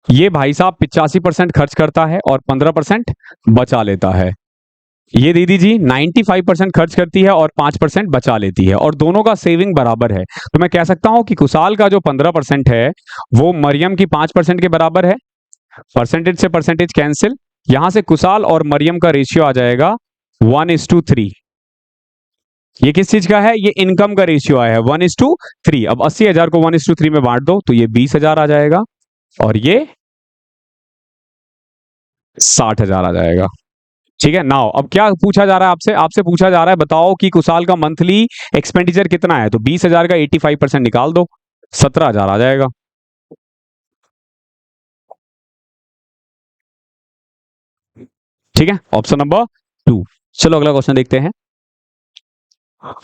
ये भाई साहब 85% खर्च करता है और 15% बचा लेता है। ये दीदी जी 95% खर्च करती है और 5% बचा लेती है और दोनों का सेविंग बराबर है। तो मैं कह सकता हूं कि कुशाल का जो 15% है वो मरियम की 5% के बराबर है। परसेंटेज से परसेंटेज कैंसिल, यहां से कुशाल और मरियम का रेशियो आ जाएगा 1:3। ये किस चीज का है? ये इनकम का रेशियो आया है 1:3। अब 80,000 को 1:3 में बांट दो तो ये 20,000 आ जाएगा और ये 60,000 आ जाएगा। ठीक है, नाउ अब क्या पूछा जा रहा है आपसे? आपसे पूछा जा रहा है बताओ कि कुशाल का मंथली एक्सपेंडिचर कितना है। तो 20,000 का 85% निकाल दो, 17,000 आ जाएगा। ठीक है, ऑप्शन नंबर 2। चलो अगला क्वेश्चन देखते हैं।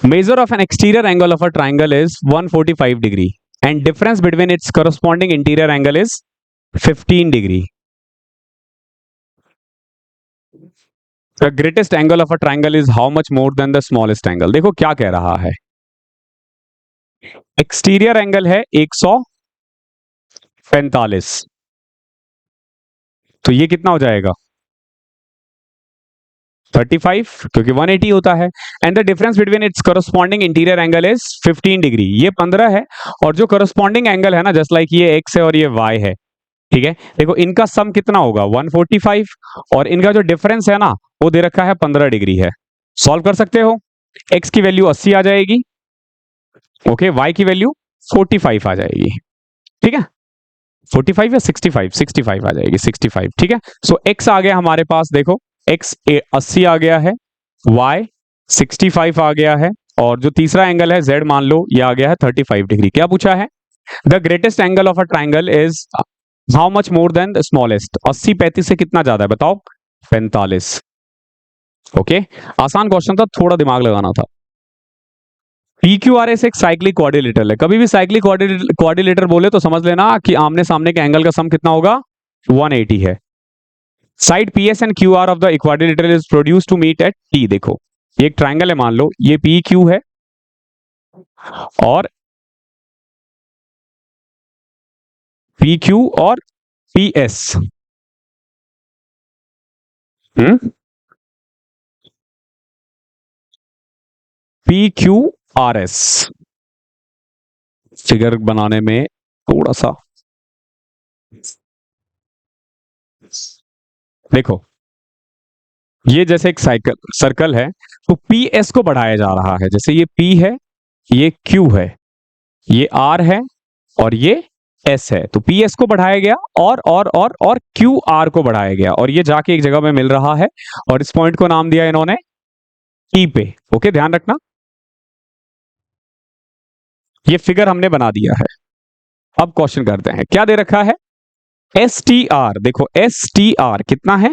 Measure of N exterior angle of a triangle is 145 degree and difference between its corresponding interior angle is 15 degree. The greatest angle of a triangle is how much more than the smallest angle. देखो क्या कह रहा है, exterior angle है 145, तो ये कितना हो जाएगा 35, क्योंकि 180 होता है। And the difference between its corresponding interior angle is 15 degree. ये 15 है और जो करस्पॉन्डिंग एंगल है ना, जस्ट लाइक ये एक्स है और ये वाई है, ठीक है, देखो इनका सम कितना होगा 145 और इनका जो डिफरेंस है ना वो दे रखा है 15 डिग्री है। सॉल्व कर सकते हो, x की वैल्यू 80 आ जाएगी, ओके, y की वैल्यू 45 आ जाएगी, ठीक है, 45 या 65, 65 आ जाएगी, 65, ठीक है। सो x आ गया हमारे पास, देखो x 80 आ गया है, y 65 आ गया है, और जो तीसरा एंगल है z मान लो ये आ गया है 35 डिग्री। क्या पूछा है? The greatest angle of a triangle is how much more than the smallest. 80 35 से कितना ज्यादा है बताओ? 45। ओके, आसान क्वेश्चन था, थोड़ा दिमाग लगाना था। PQRS एक साइक्लिक क्वाड्रिलेटरल है। कभी भी साइक्लिक क्वाड्रिलेटर बोले तो समझ लेना कि आमने सामने के एंगल का सम कितना होगा? 180 है। Side PS and QR of the quadrilateral is produce to meet at T। देखो ये एक ट्राइंगल है, मान लो ये PQ है और PQ और PS। PQRS फिगर बनाने में थोड़ा सा देखो, ये जैसे एक साइकिल सर्कल है तो PS को बढ़ाया जा रहा है, जैसे ये P है, ये Q है, ये R है और ये S है, तो PS को बढ़ाया गया और QR को बढ़ाया गया और ये जाके एक जगह में मिल रहा है और इस पॉइंट को नाम दिया इन्होंने T पे। ओके, ध्यान रखना, ये फिगर हमने बना दिया है। अब क्वेश्चन करते हैं, क्या दे रखा है? STR। देखो STR कितना है?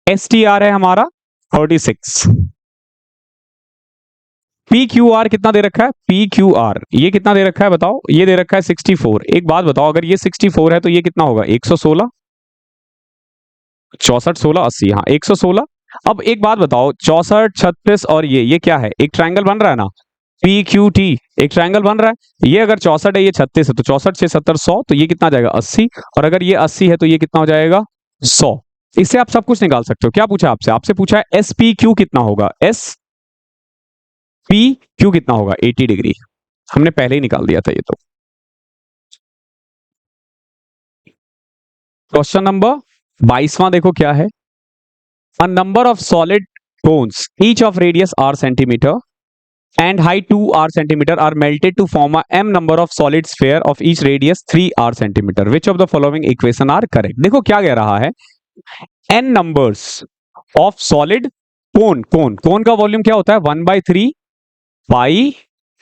STR है हमारा 36। PQR कितना दे रखा है? PQR ये कितना दे रखा है बताओ? ये दे रखा है 64। एक बात बताओ, अगर ये 64 है तो ये कितना होगा? 116, 64, 16, 80, हाँ 116। अब एक बात बताओ, 64, 36 और ये क्या है? एक ट्राइंगल बन रहा है ना, PQT, एक ट्राइंगल बन रहा है। ये अगर 64 है, ये 36 है, तो 64 6 70 100, तो ये कितना आ जाएगा? 80। और अगर ये 80 है तो ये कितना हो जाएगा? 100। इससे आप सब कुछ निकाल सकते हो। क्या पूछा आपसे? आपसे पूछा है SPQ कितना होगा? SPQ कितना होगा? 80 डिग्री। हमने पहले ही निकाल दिया था ये तो। क्वेश्चन नंबर 22वां देखो क्या है? A number of solid cones each of radius r centimetre and height 2r centimeter are melted to form a m number of solid sphere of each radius 3r centimeter. Which of the following equation are correct? देखो क्या कह रहा है, n numbers of solid कोन का volume क्या होता है? 1/3 पाई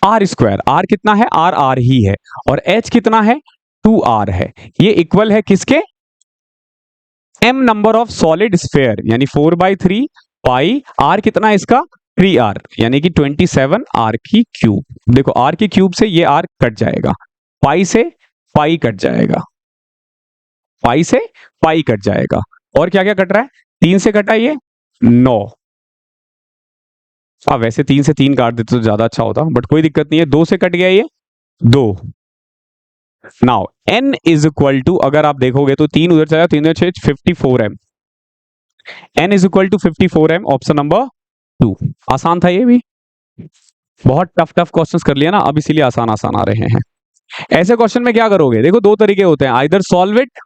r square. r कितना है? r ही है, और h कितना है? 2r है। ये इक्वल है किसके? m number of solid sphere, यानी 4/3 पाई r कितना है इसका? 3r, यानी कि 27 r की क्यूब। देखो r की क्यूब से ये r कट जाएगा, पाई से पाई कट जाएगा, पाई से पाई कट जाएगा, और क्या क्या कट रहा है? 3 से कटा ये 9। अब वैसे 3 से 3 काट देते तो ज्यादा अच्छा होता, बट कोई दिक्कत नहीं है। 2 से कट गया ये 2। Now n is equal to, अगर आप देखोगे तो 3 उधर चला, 3 उधर 54m। n is equal to 54m, option number 2। आसान था ये भी, बहुत टफ क्वेश्चंस कर लिया ना, अब इसीलिए आसान आ रहे हैं। ऐसे क्वेश्चन में क्या करोगे? देखो दो तरीके होते हैं, आइदर सॉल्व इट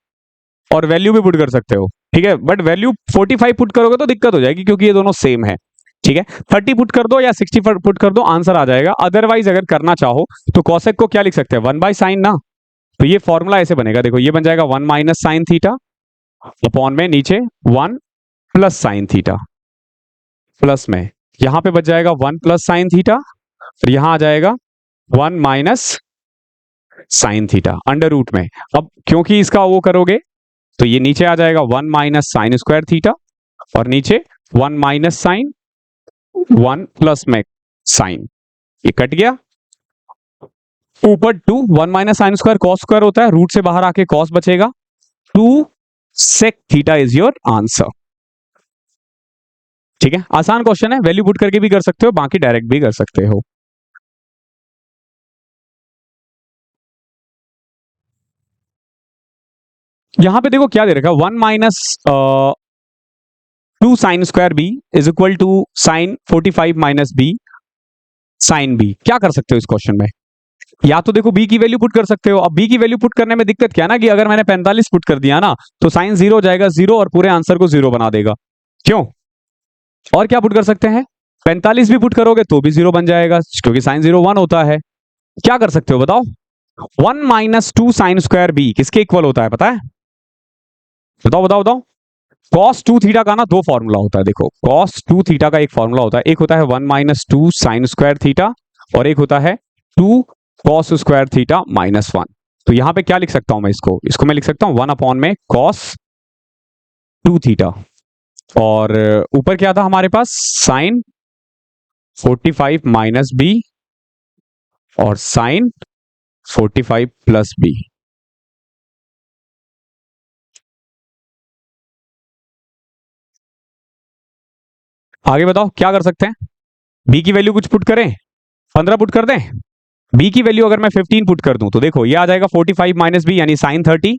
और वैल्यू भी पुट कर सकते हो, ठीक है, बट वैल्यू 45 पुट करोगे तो दिक्कत हो जाएगी क्योंकि ये दोनों सेम है, ठीक है। 30 पुट कर दो या 60 पुट कर दो, आंसर आ जाएगा। अदरवाइज अगर करना चाहो तो कॉसेक को क्या लिख सकते हैं? 1/sin ना, तो ये फॉर्मूला ऐसे बनेगा, देखो ये बन जाएगा 1 - sin थीटा अपॉन में नीचे 1 + sin थीटा, प्लस में यहां पे बच जाएगा 1 + sin थीटा, और यहां आ जाएगा 1 - sin थीटा अंडर रूट में। अब क्योंकि इसका वो करोगे तो ये नीचे आ जाएगा 1 - sin स्क्वायर थीटा, और नीचे 1 - sin 1 प्लस में sin, ये कट गया। ऊपर 2 1 - sin स्क्वायर cos स्क्वायर होता है, रूट से बाहर आके cos बचेगा। 2 sec theta is your answer, ठीक है। आसान क्वेश्चन है, वैल्यू पुट करके भी कर सकते हो, बाकी डायरेक्ट भी कर सकते हो। यहां पे देखो क्या दे रखा है, 1 - 2 sin square b is equal to sin 45 - b sin b। क्या कर सकते हो इस क्वेश्चन में? या तो देखो बी की वैल्यू पुट कर सकते हो। अब बी की वैल्यू पुट करने में दिक्कत क्या है ना कि अगर मैंने 45 पुट कर दिया ना तो साइन जीरो हो जाएगा, जीरो, और पूरे आंसर को जीरो बना देगा। क्यों? और क्या पुट कर सकते हैं? 45 भी पुट करोगे तो भी जीरो बन जाएगा, क्योंकि साइन जीरो 1 होता है। क्या कर सकते हो बताओ? 1 माइनस 2 साइन स्क्वायर बी किसके इक्वल होता है पता है? बताओ बताओ बताओ। कॉस 2 थीटा का ना दो फॉर्मूला होता है। देखो कॉस 2 थीटा का एक फॉर्मूला होता है, एक होता है 1 माइनस 2 साइन स्क्वायर थीटा, और एक होता है 2 कॉस स्क्वायर थीटा माइनस 1। तो यहां पे क्या लिख सकता हूं मैं? इसको मैं लिख सकता हूं 1 अपॉन में कॉस 2 थीटा, और ऊपर क्या था हमारे पास? साइन 45 माइनस बी और साइन 45 प्लस बी। आगे बताओ क्या कर सकते हैं? बी की वैल्यू कुछ पुट करें? 15 पुट कर दें? बी की वैल्यू अगर मैं 15 पुट कर दूं तो देखो ये आ जाएगा 45 माइनस बी यानी साइन 30।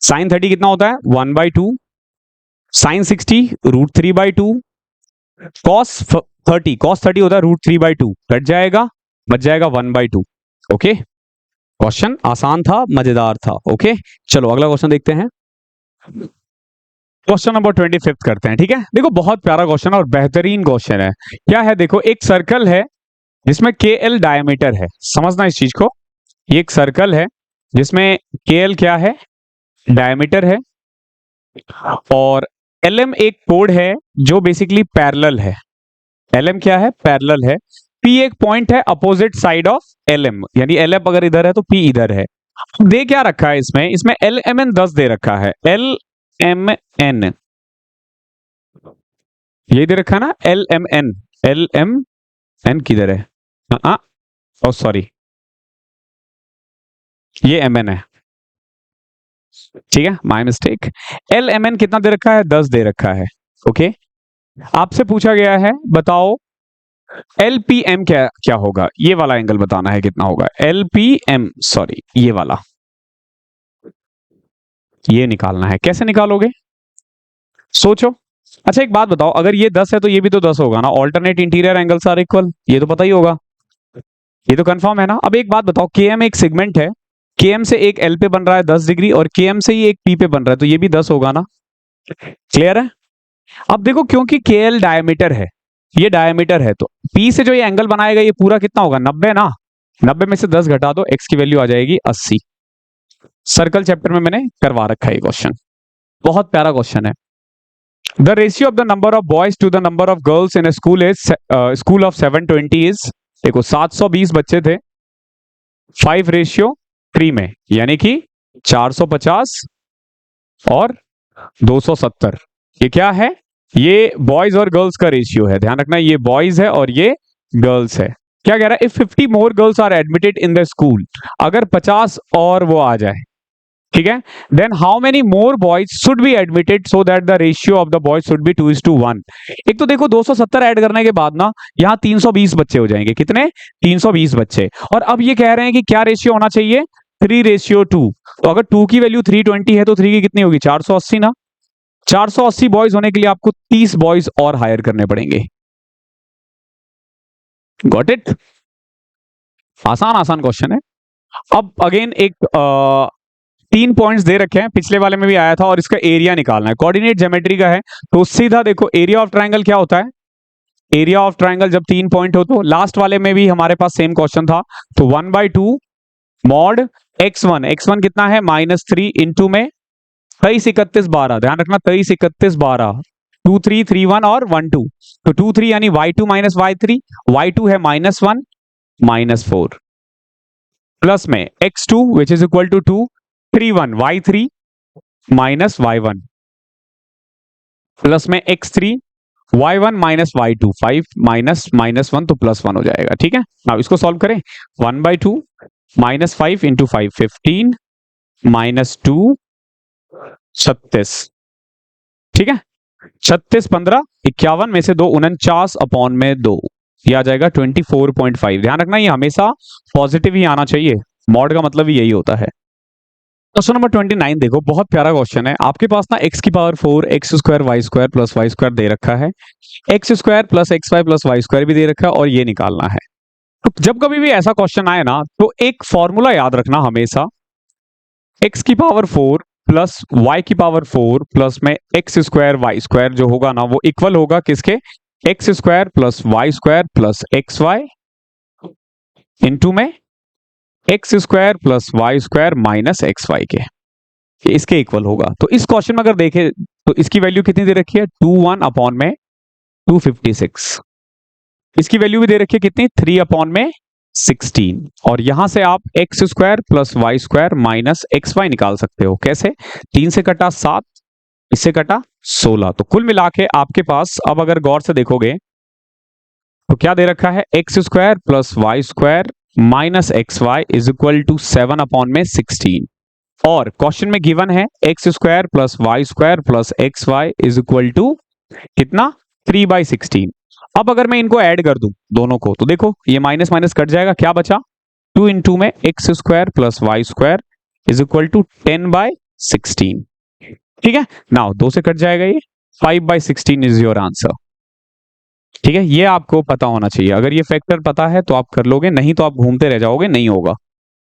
साइन 30 कितना होता है? 1/2। साइन 60 √3/2। कॉस 30 होता है √3/2, कट जाएगा, बच जाएगा 1/2। ओके, क्वेश्चन आसान था, मजेदार था। ओके, चलो अगला क्वेश्चन देखते हैं। क्वेश्चन नंबर 25 करते हैं। ठीक है, देखो बहुत प्यारा क्वेश्चन है और बेहतरीन क्वेश्चन है। क्या है? देखो एक सर्कल है जिसमें KL डायमीटर है। समझना इस चीज को, ये एक सर्कल है जिसमें KL क्या है? डायमीटर है, और LM एक कोड है जो बेसिकली पैरेलल है। LM क्या है? पैरेलल है। P एक पॉइंट है अपोजिट साइड ऑफ LM, यानी LM अगर इधर है तो P इधर है। दे क्या रखा है इसमें LMN 10 दे रखा है। LMN ये दे रखा है ना, LMN। LMN किधर है? ओ सॉरी, ये MN है। ठीक है, माय मिस्टेक। LMN कितना दे रखा है? 10 दे रखा है। ओके, आपसे पूछा गया है बताओ LPM क्या क्या होगा? ये वाला एंगल बताना है कितना होगा। LPM सॉरी ये वाला, ये निकालना है। कैसे निकालोगे? सोचो। अच्छा एक बात बताओ, अगर ये 10 है तो ये भी तो 10 होगा ना। Alternate interior angles are equal, ये तो पता ही होगा, ये तो कंफर्म है ना। अब एक बात बताओ, KM एक सेगमेंट है, KM से एक L पे बन रहा है 10 डिग्री, और KM से ही एक P पे बन रहा है, तो ये भी 10 होगा ना। क्लियर है? अब देखो क्योंकि KL डायमीटर है, ये डायमीटर है, तो P से जो ये एंगल बनाएगा ये पूरा कितना होगा? 90 ना। 90 में से 10 घटा दो, x की वैल्यू आ जाएगी 80। सर्कल चैप्टर में मैंने करवा रखा है ये क्वेश्चन, बहुत प्यारा क्वेश्चन है। The ratio of the number of boys to the number of girls in school is school of 720 is, देखो 720 बच्चे थे 5:3 में, यानी कि 450 और 270। ये क्या है? ये बॉयज और गर्ल्स का रेशियो है। ध्यान रखना ये बॉयज है और ये गर्ल्स है। क्या कह रहा है? If 50 more girls are admitted in the school, अगर 50 और वो आ जाए, ठीक है, then how many more boys should be admitted so that the ratio of the boys should be 2:1। एक तो देखो 270 ऐड करने के बाद ना यहाँ 320 बच्चे हो जाएंगे। कितने? 320 बच्चे। और अब ये कह रहे हैं कि क्या रेशियो होना चाहिए? 3:2। तो अगर 2 की वैल्यू 320 है तो 3 की कितनी होगी? 480 ना। 480 बॉयज होने के लिए आपको 30 बॉयज और हायर करने पड़ेंगे। Got it? आसान आसान क्वेश्चन है। अब अगेन एक 3 पॉइंट्स दे रखे हैं, पिछले वाले में भी आया था, और इसका एरिया निकालना है। कोऑर्डिनेट ज्योमेट्री का है, तो सीधा देखो एरिया ऑफ ट्रायंगल क्या होता है? एरिया ऑफ ट्रायंगल जब 3 पॉइंट हो, तो लास्ट वाले में भी हमारे पास सेम क्वेश्चन था, तो 1/2 मॉड x1 कितना है? -3 इंटू में 23 31 12। ध्यान रखना 23 31 12, 2 3 3 1 और 1 2, तो 2 3 यानी y2 माइनस y3, y2 है -1 -4, प्लस में x2 which is equal to 2 3 1 y3 minus y1, plus में x3 y1 माइनस y2 5 -1 तो +1 हो जाएगा। ठीक है, अब इसको सॉल्व करें। 1/2 -5 इंटू 5 15 -2 36। ठीक है, 36 15 51 में से 2 49 अपॉन में 2, ये आ जाएगा 24.5। ध्यान रखना ये हमेशा पॉजिटिव ही आना चाहिए, मॉड का मतलब ही यही होता है। क्वेश्चन नंबर 29 देखो, बहुत प्यारा क्वेश्चन है। आपके पास ना x की power 4 x² y² plus y² दे रखा है, x² plus xy plus y² भी दे रखा है, और ये निकालना है। तो जब कभी भी ऐसा क्वेश्चन आए ना, तो एक फॉर्मूला याद रखना हमेशा, x की पावर 4 प्लस y की पावर 4 प्लस में एक्स स्क्वायर वाई स्क्वायर जो होगा ना, वो इक्वल होगा किसके, X square plus Y square plus x Y into में x square plus Y square minus x Y के, इसके इक्वल होगा। तो इस क्वेश्चन में अगर देखें तो इसकी वैल्यू कितनी दे रखी है, 21 अपॉन में 256। इसकी वैल्यू भी दे रखी है कितनी, 3 अपॉन में 16। और यहां से आप x square plus Y square minus x y निकाल सकते हो। कैसे, 3 से कटा 7, इससे कटा 16। तो कुल मिला के आपके पास, अब अगर गौर से देखोगे तो क्या दे रखा है, x square plus Y square minus x y is equal to 7 upon में 16। और क्वेश्चन में गिवन है x square plus Y square plus x y is equal to कितना, 3/16। अब अगर मैं इनको ऐड कर दूं दोनों को, तो देखो ये माइनस माइनस कट जाएगा, क्या बचा, 2 इंटू में x square plus Y square is equal to 10/16। ठीक है, नाउ 2 से कट जाएगा, ये 5/16 इज योर आंसर। ठीक है, ये आपको पता होना चाहिए। अगर ये फैक्टर पता है तो आप कर लोगे, नहीं तो आप घूमते रह जाओगे, नहीं होगा।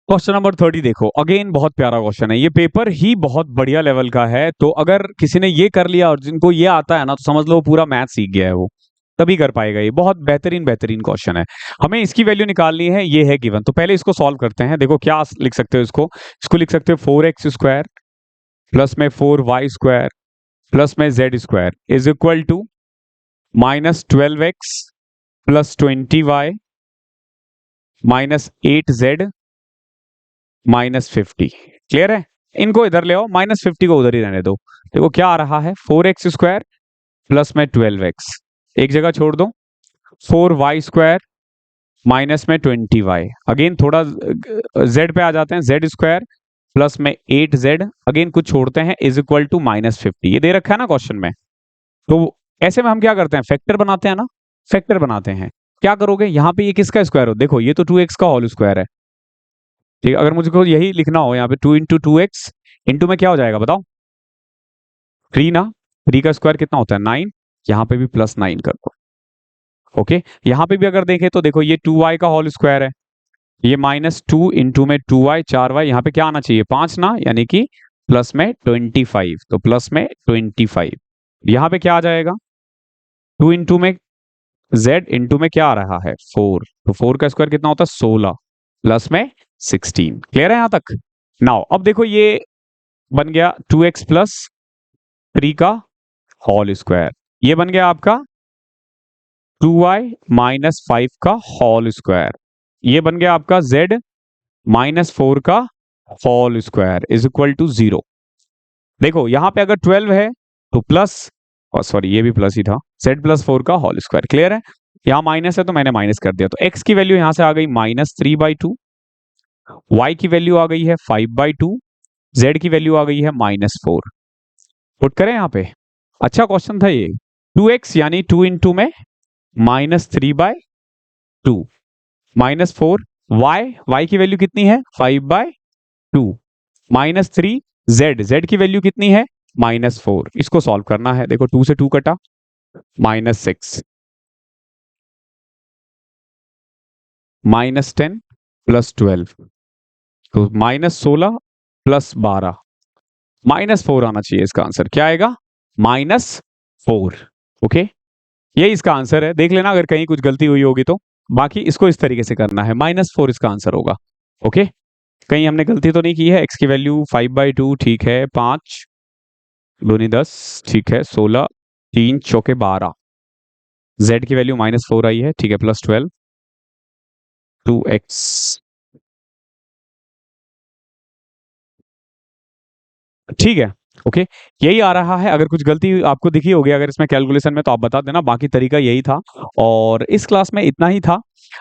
क्वेश्चन नंबर 30 देखो, अगेन बहुत प्यारा क्वेश्चन है, ये पेपर ही बहुत बढ़िया लेवल का है। तो अगर किसी ने ये कर लिया और जिनको ये आता है ना, तो समझ लो वो पूरा मैथ सीख गया है, वो तभी कर पाएगा। ये बहुत बेहतरीन बेहतरीन क्वेश्चन है। हमें इसकी वैल्यू निकालनी है, ये है गिवन। तो पहले इसको सॉल्व करते हैं। देखो क्या लिख सकते हो इसको, लिख सकते हो 4x स्क्वायर प्लस में 4y स्क्वायर प्लस में z square is equal to minus 12x plus 20y minus 8z minus 50। Clear है, इनको इधर ले आओ, माइनस 50 को उधर ही रहने दो। देखो क्या आ रहा है, 4x स्क्वायर प्लस में 12x, एक जगह छोड़ दो, 4y स्क्वायर माइनस में 20y, अगेन थोड़ा z पे आ जाते हैं, z स्क्वायर प्लस में 8z, अगेन कुछ छोड़ते हैं, इज इक्वल टू माइनस 50। ये दे रखा है ना क्वेश्चन में। तो ऐसे में हम क्या करते हैं, फैक्टर बनाते हैं ना, फैक्टर बनाते हैं। क्या करोगे, यहाँ पे ये किसका स्क्वायर हो, देखो ये तो 2x का होल स्क्वायर है। ठीक है, अगर मुझको यही लिखना हो यहाँ पे 2 इंटू 2x इंटू में क्या हो जाएगा बताओ, 3 ना, 3 का स्क्वायर कितना होता है 9, यहाँ पे भी प्लस 9 कर दो। ओके, यहाँ पे भी अगर देखें तो देखो ये 2y का होल स्क्वायर है, ये माइनस 2 इंटू में 2y 4y, यहाँ पे क्या आना चाहिए 5 ना, यानी कि प्लस में 25, तो प्लस में 25। यहाँ पे क्या आ जाएगा, 2 इंटू में z इंटू में क्या आ रहा है 4, तो 4 का स्क्वायर कितना होता है 16 प्लस में 16। क्लियर है यहां तक। नाउ अब देखो ये बन गया 2x प्लस 3 का होल स्क्वायर, ये बन गया आपका 2y माइनस 5 का होल स्क्वायर, ये बन गया आपका z माइनस 4 का whole square is equal to 0। देखो यहां पे अगर 12 है तो प्लस, और सॉरी ये भी प्लस ही था, z प्लस 4 का होल स्क्वायर। क्लियर है, यहां माइनस है तो मैंने माइनस कर दिया, तो x की वैल्यू यहां से आ गई माइनस 3/2, y की वैल्यू आ गई है 5/2, z की वैल्यू आ गई है -4। पुट करें यहाँ पे, अच्छा क्वेश्चन था ये। 2x यानी 2 इंटू में -3/2 -4, y की वैल्यू कितनी है 5/2 -3, z की वैल्यू कितनी है -4। इसको सॉल्व करना है, देखो 2 से 2 कटा, -6 -10 प्लस 12, तो -16 प्लस 12, -4 आना चाहिए इसका आंसर। क्या आएगा -4। ओके, यही इसका आंसर है। देख लेना अगर कहीं कुछ गलती हुई होगी तो, बाकी इसको इस तरीके से करना है, -4 इसका आंसर होगा। ओके, कहीं हमने गलती तो नहीं की है। x की वैल्यू 5/2 ठीक है, 5 दूनी 10 ठीक है, 16 3 चौके 12, z की वैल्यू -4 आई है ठीक है, प्लस 12 2x। ठीक है, ओके, यही आ रहा है। अगर कुछ गलती आपको दिखी होगी अगर इसमें कैलकुलेशन में, तो आप बता देना, बाकी तरीका यही था। और इस क्लास में इतना ही था।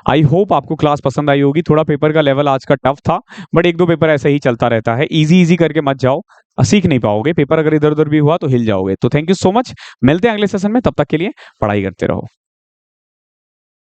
आई होप आपको क्लास पसंद आई होगी। थोड़ा पेपर का लेवल आज का टफ था, बट एक दो पेपर ऐसे ही चलता रहता है। इजी इजी करके मत जाओ, सीख नहीं पाओगे। पेपर अगर इधर उधर भी हुआ तो हिल जाओगे। तो थैंक यू सो मच, मिलते हैं अगले सेशन में, तब तक के लिए पढ़ाई करते रहो।